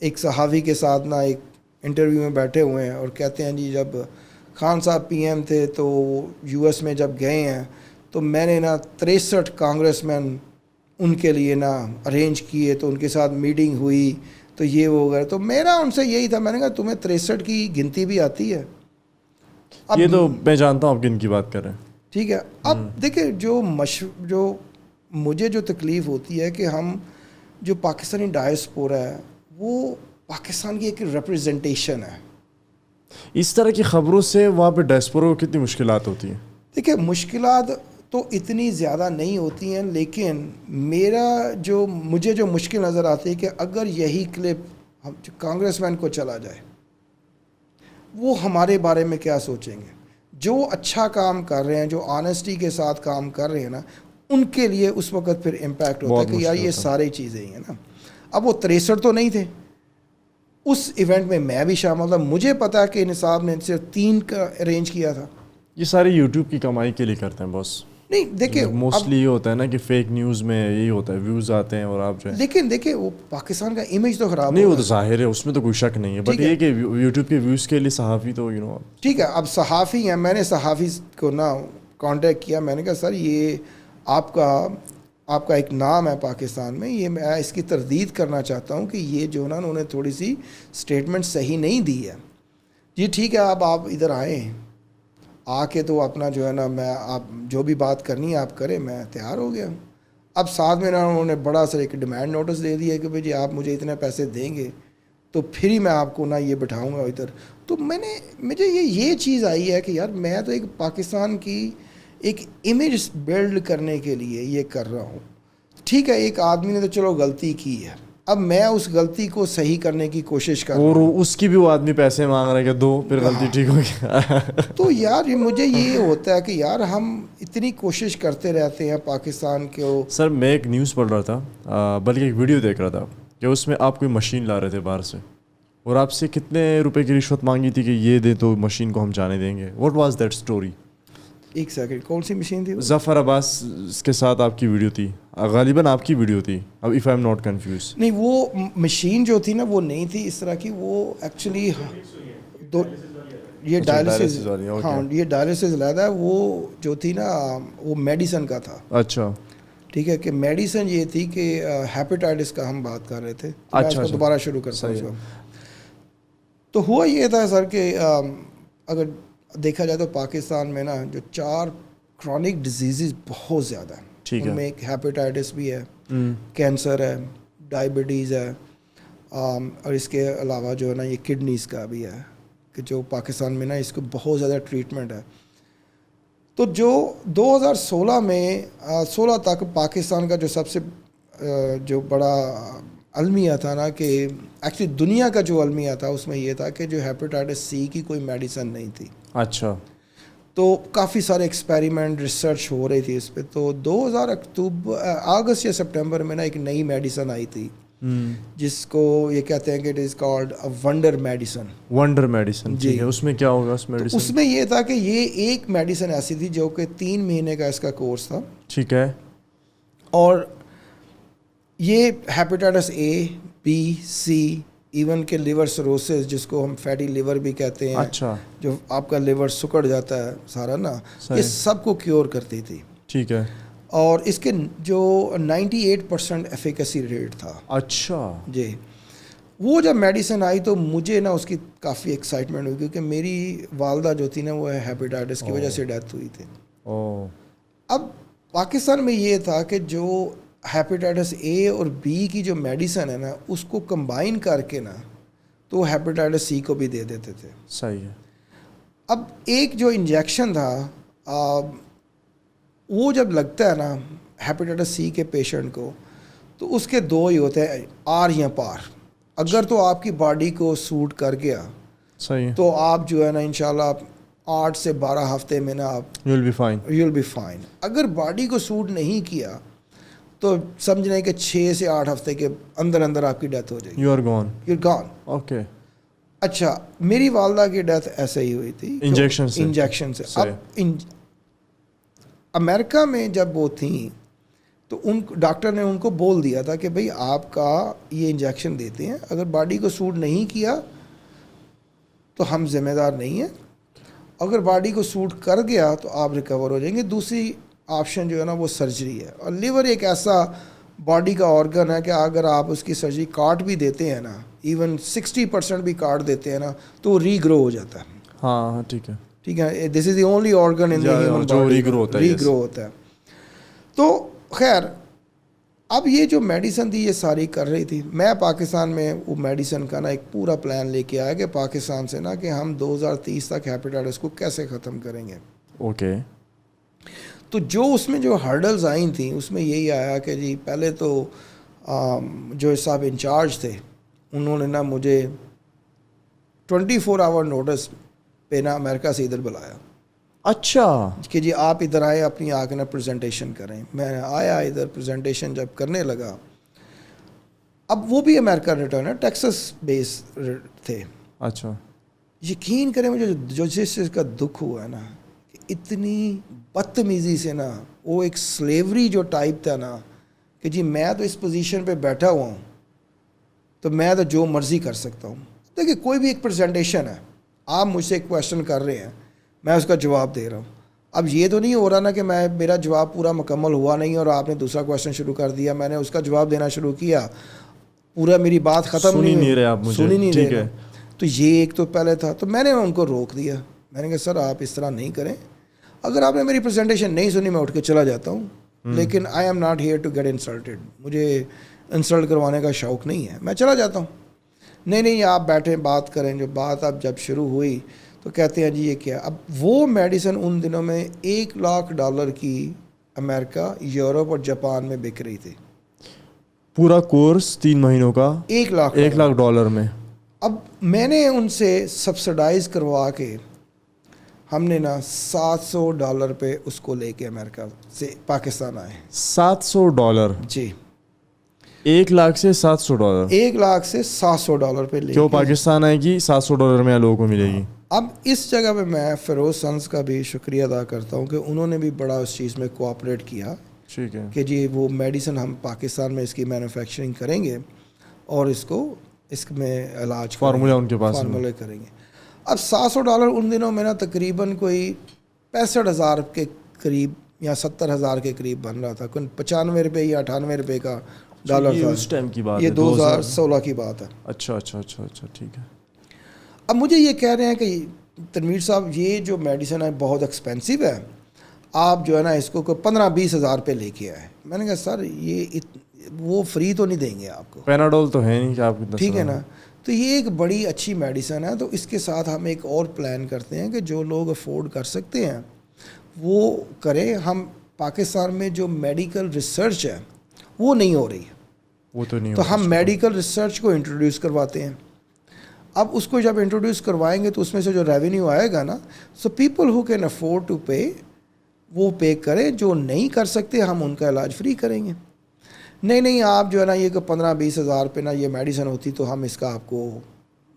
ایک صحافی کے ساتھ نا ایک انٹرویو میں بیٹھے ہوئے ہیں اور کہتے ہیں جی جب خان صاحب پی ایم تھے تو یو ایس میں جب گئے ہیں تو میں نے نا 63 کانگریس مین ان کے لیے نا ارینج کیے, تو ان کے ساتھ میٹنگ ہوئی تو یہ وہ وغیرہ. تو میرا ان سے یہی تھا, میں نے کہا تمہیں 63 کی گنتی بھی آتی ہے؟ یہ تو میں جانتا ہوں آپ کن کی بات کر رہے ہیں. ٹھیک ہے. اب دیکھیں جو مجھے جو تکلیف ہوتی ہے کہ ہم جو پاکستانی ڈائسپورا ہے وہ پاکستان کی ایک ریپرزنٹیشن ہے. اس طرح کی خبروں سے وہاں پہ ڈائسپورا کو کتنی مشکلات ہوتی ہیں؟ دیکھیں مشکلات تو اتنی زیادہ نہیں ہوتی ہیں, لیکن مجھے جو مشکل نظر آتی ہے کہ اگر یہی کلپ کانگریس مین کو چلا جائے وہ ہمارے بارے میں کیا سوچیں گے. جو اچھا کام کر رہے ہیں, جو آنیسٹی کے ساتھ کام کر رہے ہیں نا, ان کے لیے اس وقت پھر امپیکٹ ہوتا ہے کہ یار یہ ساری چیزیں ہی ہیں نا. اب وہ 63 تو نہیں تھے اس ایونٹ میں بھی شامل تھا. مجھے پتا ہے کہ نصاب نے صرف 3 کا ارینج کیا تھا. یہ سارے یوٹیوب کی کمائی کے لیے کرتے ہیں بس. نہیں دیکھیں موسٹلی یہ ہوتا ہے نا کہ فیک نیوز میں یہی ہوتا ہے, ویوز آتے ہیں اور آپ جو ہے. لیکن دیکھیں وہ پاکستان کا امیج تو خراب نہیں, وہ تو ظاہر ہے, اس میں تو کوئی شک نہیں ہے, بٹ یہ کہ یوٹیوب کے ویوز کے لیے صحافی تو ٹھیک ہے. اب صحافی ہیں, میں نے صحافی کو نا کانٹیکٹ کیا, میں نے کہا سر یہ آپ کا ایک نام ہے پاکستان میں, یہ میں اس کی تردید کرنا چاہتا ہوں کہ یہ جو نا انہوں نے تھوڑی سی اسٹیٹمنٹ صحیح نہیں دی ہے. جی ٹھیک ہے, اب آپ ادھر آئیں, آ کے تو اپنا جو ہے نا میں آپ جو بھی بات کرنی ہے آپ کریں, میں تیار ہو گیا ہوں. اب ساتھ میں نا انہوں نے بڑا سا ایک ڈیمانڈ نوٹس دے دیا کہ بھئی جی آپ مجھے اتنے پیسے دیں گے تو پھر ہی میں آپ کو نا یہ بٹھاؤں گا ادھر. تو مجھے یہ چیز آئی ہے کہ یار میں تو ایک پاکستان کی ایک امیج بلڈ کرنے کے لیے یہ کر رہا ہوں. ٹھیک ہے, ایک آدمی نے تو چلو غلطی کی ہے, اب میں اس غلطی کو صحیح کرنے کی کوشش کر رہا ہوں, اور اس کی بھی وہ آدمی پیسے مانگ رہا ہے کہ دو, پھر غلطی ٹھیک ہو گیا. تو یار مجھے یہ ہوتا ہے کہ یار ہم اتنی کوشش کرتے رہتے ہیں پاکستان کے. سر میں ایک نیوز پڑھ رہا تھا, بلکہ ایک ویڈیو دیکھ رہا تھا کہ اس میں آپ کوئی مشین لا رہے تھے باہر سے اور آپ سے کتنے روپے کی رشوت مانگی تھی کہ یہ دیں تو مشین کو ہم جانے دیں گے. What was that story? ایک سیکنڈ, کون سی مشین تھی؟ ظفر عباس کے ساتھ آپ کی ویڈیو تھی, غالباً آپ کی ویڈیو تھی, اب if I am not confuse. نہیں وہ مشین جو تھی نا وہ نہیں تھی اس طرح کی, وہ ایکچولی یہ ڈائلسس, ہاں یہ ڈائلسس علیحدہ ہے, وہ جو تھی نا وہ میڈیسن کا تھا. اچھا ٹھیک ہے, کہ میڈیسن یہ تھی کہ ہیپیٹائٹس کا ہم بات کر رہے تھے. اچھا دوبارہ شروع کرتا ہوں. تو ہوا یہ تھا سر کہ اگر دیکھا جائے تو پاکستان میں نا جو 4 کرونک ڈیزیزز بہت زیادہ ہیں, ان میں ایک ہیپیٹائٹس بھی ہے, کینسر ہے, ڈائبٹیز ہے, اور اس کے علاوہ جو ہے نا یہ کڈنیز کا بھی ہے کہ جو پاکستان میں نا اس کو بہت زیادہ ٹریٹمنٹ ہے. تو جو 2016 میں 16 تک پاکستان کا جو سب سے جو بڑا المیہ تھا نا, کہ ایکچولی دنیا کا جو المیہ تھا اس میں یہ تھا کہ جو ہیپیٹائٹس سی کی کوئی میڈیسن نہیں تھی. اچھا. تو کافی سارے ایکسپیریمنٹ ریسرچ ہو رہی تھی اس پہ. تو 2000 اگست یا سپٹمبر میں نا ایک نئی میڈیسن آئی تھی جس کو یہ کہتے ہیں کہ it is called wonder medicine. Wonder medicine, جی. اس میں کیا ہوگا اس میڈیسن؟ اس میں یہ تھا کہ یہ ایک میڈیسن ایسی تھی جو کہ 3 مہینے کا اس کا کورس تھا. ٹھیک ہے. اور یہ hepatitis A, B, C, even کہ لیور سروسز جس کو ہم فیٹی لیور بھی کہتے ہیں, اچھا, جو آپ کا لیور سکڑ جاتا ہے سارا نا, یہ سب کو کیور کرتی تھی. ٹھیک ہے. اور اس کے جو 98% ایفیکیسی ریٹ تھا. اچھا جی. وہ جب میڈیسن آئی تو مجھے نا اس کی کافی ایکسائٹمنٹ ہوئی کیونکہ میری والدہ جو تھی نا وہ ہیپیٹائٹس کی وجہ سے ڈیتھ ہوئی تھی. اب پاکستان میں یہ تھا کہ جو ہیپیٹائٹس اے اور بی کی جو میڈیسن ہے نا اس کو کمبائن کر کے نا تو ہیپیٹائٹس سی کو بھی دے دیتے تھے. صحیح ہے. اب ایک جو انجیکشن تھا وہ جب لگتا ہے نا ہیپیٹائٹس سی کے پیشنٹ کو تو اس کے 2 ہی ہوتے ہیں, آر یا پار. اگر تو آپ کی باڈی کو سوٹ کر گیا صحیح تو آپ جو ہے نا انشاءاللہ 8 سے 12 ہفتے میں نا آپ you'll be fine. اگر باڈی کو سوٹ نہیں کیا تو سمجھ لیں کہ 6 سے 8 ہفتے کے اندر آپ کی ڈیتھ ہو جائے گی. you're gone. اوکے. اچھا میری والدہ کی ڈیتھ ایسے ہی ہوئی تھی انجیکشن سے. اب امریکہ میں جب وہ تھیں تو ڈاکٹر نے ان کو بول دیا تھا کہ بھئی آپ کا یہ انجیکشن دیتے ہیں, اگر باڈی کو سوٹ نہیں کیا تو ہم ذمہ دار نہیں ہیں, اگر باڈی کو سوٹ کر گیا تو آپ ریکور ہو جائیں گے. دوسری آپشن جو ہے نا وہ سرجری ہے, اور لیور ایک ایسا باڈی کا آرگن ہے کہ اگر آپ اس کی سرجری کاٹ بھی دیتے ہیں نا, ایون 60% بھی کاٹ دیتے ہیں نا, تو وہ ری گرو ہو جاتا ہے. ہاں ٹھیک ہے, ٹھیک ہے, this is the only organ in the human جو باڈی ری گرو ہوتا ہے. تو خیر اب یہ جو میڈیسن تھی یہ ساری کر رہی تھی. میں پاکستان میں وہ میڈیسن کا نا ایک پورا پلان لے کے آیا کہ پاکستان سے نا کہ ہم 2030 تک ہیپیٹائٹس کو کیسے ختم کریں گے. اوکے. تو جو اس میں جو ہرڈلز آئی تھیں اس میں یہی آیا کہ جی پہلے تو جو صاحب انچارج تھے انہوں نے نا مجھے 24 آور نوٹس پہ نا امریکہ سے ادھر بلایا. اچھا کہ جی آپ ادھر آئے اپنی آ کے نا پریزنٹیشن کریں. میں آیا ادھر پریزنٹیشن جب کرنے لگا, اب وہ بھی امریکہ ریٹرن ہے, ٹیکسس بیس تھے. اچھا یقین کریں مجھے جو جس چیز کا دکھ ہوا ہے نا کہ اتنی بدتمیزی سے نا وہ ایک سلیوری جو ٹائپ تھا نا کہ جی میں تو اس پوزیشن پہ بیٹھا ہوا ہوں تو میں تو جو مرضی کر سکتا ہوں. دیکھیے کوئی بھی ایک پریزنٹیشن ہے, آپ مجھ سے ایک کویشچن کر رہے ہیں, میں اس کا جواب دے رہا ہوں. اب یہ تو نہیں ہو رہا نا کہ میرا جواب پورا مکمل ہوا نہیں اور آپ نے دوسرا کویشچن شروع کر دیا, میں نے اس کا جواب دینا شروع کیا, پورا میری بات ختم نہیں رہے, آپ مجھے سن ہی نہیں ٹھیک رہے. ہے. تو یہ ایک تو پہلے تھا, تو میں نے ان کو روک دیا. میں نے کہا سر آپ اس طرح نہیں کریں, اگر آپ نے میری پریزنٹیشن نہیں سنی میں اٹھ کے چلا جاتا ہوں, لیکن I am not here to get insulted, مجھے انسلٹ کروانے کا شوق نہیں ہے, میں چلا جاتا ہوں. نہیں آپ بیٹھیں بات کریں. جو بات اب جب شروع ہوئی تو کہتے ہیں جی یہ کیا. اب وہ میڈیسن ان دنوں میں $1 لاکھ کی امریکہ, یورپ اور جاپان میں بک رہی تھی. پورا کورس 3 مہینوں کا $1 لاکھ $1 میں. اب میں نے ان سے سبسڈائز کروا کے ہم نے نا $700 پہ اس کو لے کے امریکہ سے پاکستان آئے. $700 جی, 1 لاکھ سے $700. 1 لاکھ سے $700 پہ لے جو کے پاکستان آئے گی $700 میں لوگوں کو ملے گی. اب اس جگہ پہ میں فیروز سنس کا بھی شکریہ ادا کرتا ہوں کہ انہوں نے بھی بڑا اس چیز میں کوآپریٹ کیا. ٹھیک ہے کہ جی وہ میڈیسن ہم پاکستان میں اس کی مینوفیکچرنگ کریں گے اور اس میں علاج فارمولہ ان کے پاس فارمولے کریں گے. اب $700 ان دنوں میں نا تقریباً کوئی 65,000 کے قریب یا 70,000 کے قریب بن رہا تھا. کوئی 95 روپے یا 98 روپے کا ڈالر تھا. اس ٹائم کی بات یہ 2016 کی بات ہے. اچھا ٹھیک ہے. اب مجھے یہ کہہ رہے ہیں کہ تنویر صاحب یہ جو میڈیسن ہے بہت ایکسپینسو ہے, آپ جو ہے نا اس کو 15-20 ہزار پہ لے کے آئے. میں نے کہا سر یہ وہ فری تو نہیں دیں گے آپ کو, پیناڈول تو ہے نہیں کہ آپ ٹھیک ہے نا. تو یہ ایک بڑی اچھی میڈیسن ہے. تو اس کے ساتھ ہم ایک اور پلان کرتے ہیں کہ جو لوگ افورڈ کر سکتے ہیں وہ کریں. ہم پاکستان میں جو میڈیکل ریسرچ ہے وہ نہیں ہو رہی ہے, وہ تو نہیں, تو ہم میڈیکل ریسرچ کو انٹروڈیوس کرواتے ہیں. اب اس کو جب انٹروڈیوس کروائیں گے تو اس میں سے جو ریونیو آئے گا نا, so people who can afford to pay وہ پے کریں, جو نہیں کر سکتے ہم ان کا علاج فری کریں گے. نہیں آپ جو ہے نا یہ کہ 15-20 ہزار پہ نا یہ میڈیسن ہوتی تو ہم اس کا آپ کو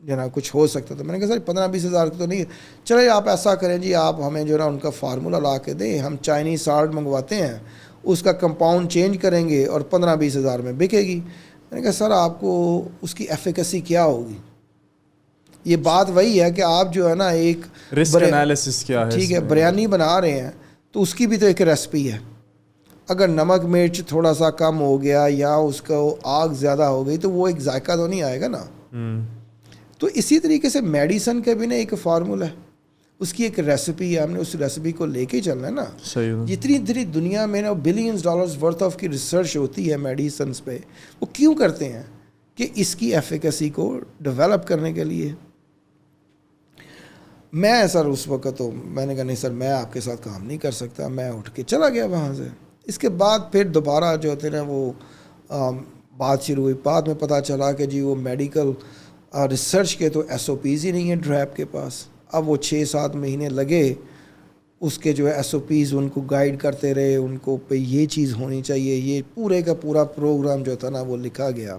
جو ہے نا کچھ ہو سکتا تھا. میں نے کہا سر 15-20 ہزار تو نہیں, چلے آپ ایسا کریں جی آپ ہمیں جو ہے نا ان کا فارمولہ لا کے دیں, ہم چائنیز سالٹ منگواتے ہیں, اس کا کمپاؤنڈ چینج کریں گے اور 15-20 ہزار میں بکے گی. میں نے کہا سر آپ کو اس کی ایفیکیسی کیا ہوگی. یہ بات وہی ہے کہ آپ جو ہے نا ایک رسک انالیسس کیا ہے, ٹھیک ہے, بریانی بنا رہے ہیں تو اس کی بھی تو ایک ریسپی ہے. اگر نمک مرچ تھوڑا سا کم ہو گیا یا اس کا آگ زیادہ ہو گئی تو وہ ایک ذائقہ تو نہیں آئے گا نا. تو اسی طریقے سے میڈیسن کا بھی نا ایک فارمولہ ہے, اس کی ایک ریسپی ہے, ہم نے اس ریسپی کو لے کے چلنا ہے نا. جتنی دنیا میں نا $billions ورتھ آف کی ریسرچ ہوتی ہے میڈیسنس پہ, وہ کیوں کرتے ہیں کہ اس کی ایفیکیسی کو ڈیولپ کرنے کے لیے. میں سر اس وقت تو میں نے کہا نہیں سر میں آپ کے ساتھ کام نہیں کر سکتا, میں اٹھ کے چلا گیا وہاں سے. اس کے بعد پھر دوبارہ جو ہوتے نا وہ بات شروع ہوئی. بعد میں پتہ چلا کہ جی وہ میڈیکل ریسرچ کے تو SOPs ہی نہیں ہیں ڈریپ کے پاس. اب وہ 6-7 مہینے لگے اس کے جو ہے SOPs ان کو گائیڈ کرتے رہے, ان کو پہ یہ چیز ہونی چاہیے, یہ پورے کا پورا پروگرام جو تھا نا وہ لکھا گیا.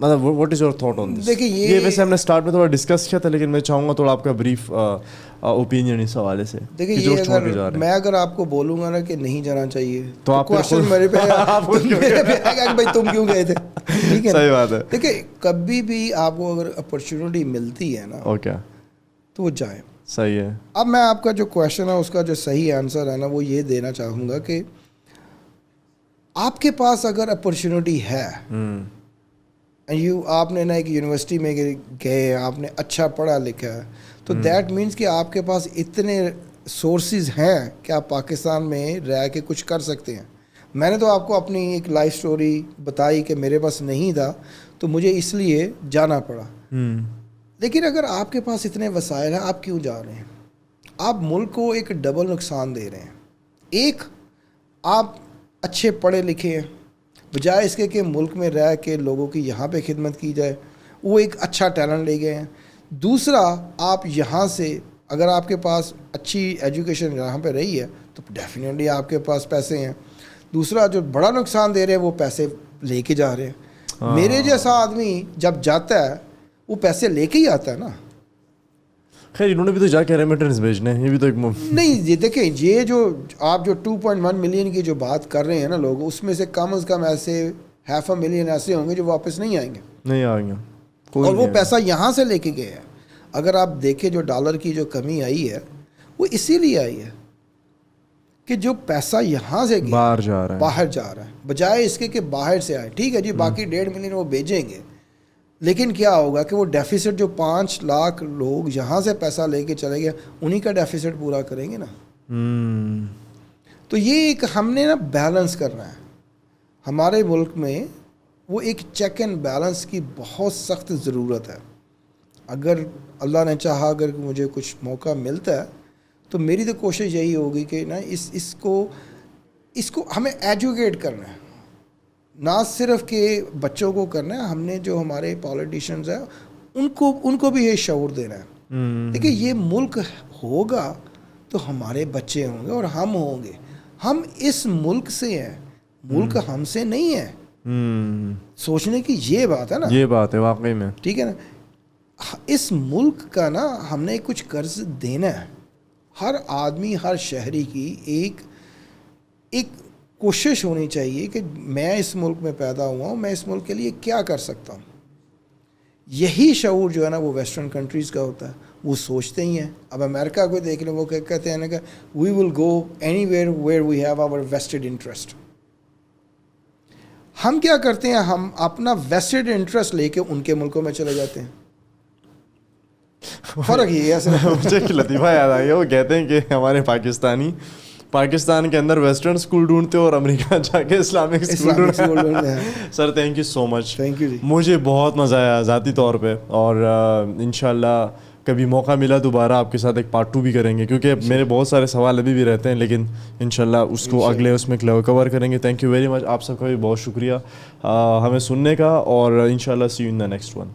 مطلب what is your thought on this? دیکھیے یہ ویسے ہم نے اسٹارٹ میں تھوڑا ڈسکس کیا تھا، لیکن میں چاہوں گا تھوڑا آپ کا بریف اوپینین اس حوالے سے. دیکھیے یہ اگر میں اگر آپ کو بولوں گا نا کہ نہیں جانا چاہیے تو آپ کوشچن میرے پہ بھائی تم کیوں گئے تھے. ٹھیک ہے، صحیح بات ہے. دیکھیے کبھی بھی آپ کو اگر اپرچونیٹی ملتی ہے نا اوکے تو وہ جائیں. صحیح ہے. اب میں آپ کا جو کویشچن ہے اس کا جو صحیح آنسر ہے نا وہ یہ دینا چاہوں گا کہ آپ کے پاس اگر اپرچونیٹی ہے، آپ نے نا ایک یونیورسٹی میں گئے، آپ نے اچھا پڑھا لکھا ہے، تو دیٹ مینس کہ آپ کے پاس اتنے سورسز ہیں کہ آپ پاکستان میں رہ کے کچھ کر سکتے ہیں. میں نے تو آپ کو اپنی ایک لائف سٹوری بتائی کہ میرے پاس نہیں تھا تو مجھے اس لیے جانا پڑا. لیکن اگر آپ کے پاس اتنے وسائل ہیں، آپ کیوں جا رہے ہیں؟ آپ ملک کو ایک ڈبل نقصان دے رہے ہیں. ایک، آپ اچھے پڑھے لکھے ہیں، بجائے اس کے کہ ملک میں رہ کے لوگوں کی یہاں پہ خدمت کی جائے، وہ ایک اچھا ٹیلنٹ لے گئے ہیں. دوسرا، آپ یہاں سے اگر آپ کے پاس اچھی ایجوکیشن یہاں پہ رہی ہے تو ڈیفینیٹلی آپ کے پاس پیسے ہیں. دوسرا جو بڑا نقصان دے رہے ہیں وہ پیسے لے کے جا رہے ہیں. میرے جیسا آدمی جب جاتا ہے وہ پیسے لے کے ہی آتا ہے نا. خیر انہوں نے بھی تو جا کے ریمیٹنس بھیجنے ہیں، یہ بھی تو ایک نہیں. یہ دیکھیں، یہ جو آپ جو 2.1 ملین کی جو بات کر رہے ہیں نا لوگ، اس میں سے کم از کم ایسے 0.5 ملین ایسے ہوں گے جو واپس نہیں آئیں گے. نہیں آئیں گے، اور وہ پیسہ یہاں سے لے کے گئے ہیں. اگر آپ دیکھیں جو ڈالر کی جو کمی آئی ہے وہ اسی لیے آئی ہے کہ جو پیسہ یہاں سے باہر جا رہا ہے بجائے اس کے کہ باہر سے آئے. ٹھیک ہے جی، باقی 1.5 ملین وہ بھیجیں گے، لیکن کیا ہوگا کہ وہ ڈیفیسٹ جو 5 لاکھ لوگ یہاں سے پیسہ لے کے چلے گئے انہی کا ڈیفیسٹ پورا کریں گے نا. تو یہ ایک ہم نے نا بیلنس کرنا ہے. ہمارے ملک میں وہ ایک چیک اینڈ بیلنس کی بہت سخت ضرورت ہے. اگر اللہ نے چاہا اگر مجھے کچھ موقع ملتا ہے تو میری تو کوشش یہی ہوگی کہ نا اس کو ہمیں ایجوکیٹ کرنا ہے، نہ صرف کہ بچوں کو کرنا ہے، ہم نے جو ہمارے پالیٹیشنز ہیں ان کو بھی یہ شعور دینا ہے. دیکھیے یہ ملک ہوگا تو ہمارے بچے ہوں گے اور ہم ہوں گے. ہم اس ملک سے ہیں، ملک ہم سے نہیں ہے. سوچنے کی یہ بات ہے نا، یہ بات ہے واقعی میں. ٹھیک ہے نا. اس ملک کا نا ہم نے کچھ قرض دینا ہے. ہر آدمی، ہر شہری کی ایک کوشش ہونی چاہیے کہ میں اس ملک میں پیدا ہوا ہوں، میں اس ملک کے لیے کیا کر سکتا ہوں. یہی شعور جو ہے نا وہ ویسٹرن کنٹریز کا ہوتا ہے، وہ سوچتے ہی ہیں. اب امریکہ کو دیکھ لیں، وہ کہتے ہیں نا کہ we will go anywhere where we have our vested interest. ہم کیا کرتے ہیں؟ ہم اپنا ویسٹڈ انٹرسٹ لے کے ان کے ملکوں میں چلے جاتے ہیں. فرق یہ ہے. مجھے ایک لطیفہ یاد آ گیا، وہ کہتے ہیں کہ ہمارے پاکستان کے اندر ویسٹرن اسکول ڈھونڈتے اور امریکہ جا کے اسلامک اسکول ڈھونڈتے ہیں. Sir thank you so much. Thank you جی. مجھے بہت مزہ آیا ذاتی طور پہ، اور انشاءاللہ کبھی موقع ملا دوبارہ آپ کے ساتھ ایک پارٹ 2 بھی کریں گے، کیونکہ میرے بہت سارے سوال ابھی بھی رہتے ہیں، لیکن انشاءاللہ اس کو اگلے اس میں کور کریں گے. Thank you very much. آپ سب کا بھی بہت شکریہ ہمیں سننے کا، اور انشاءاللہ see you in the next one.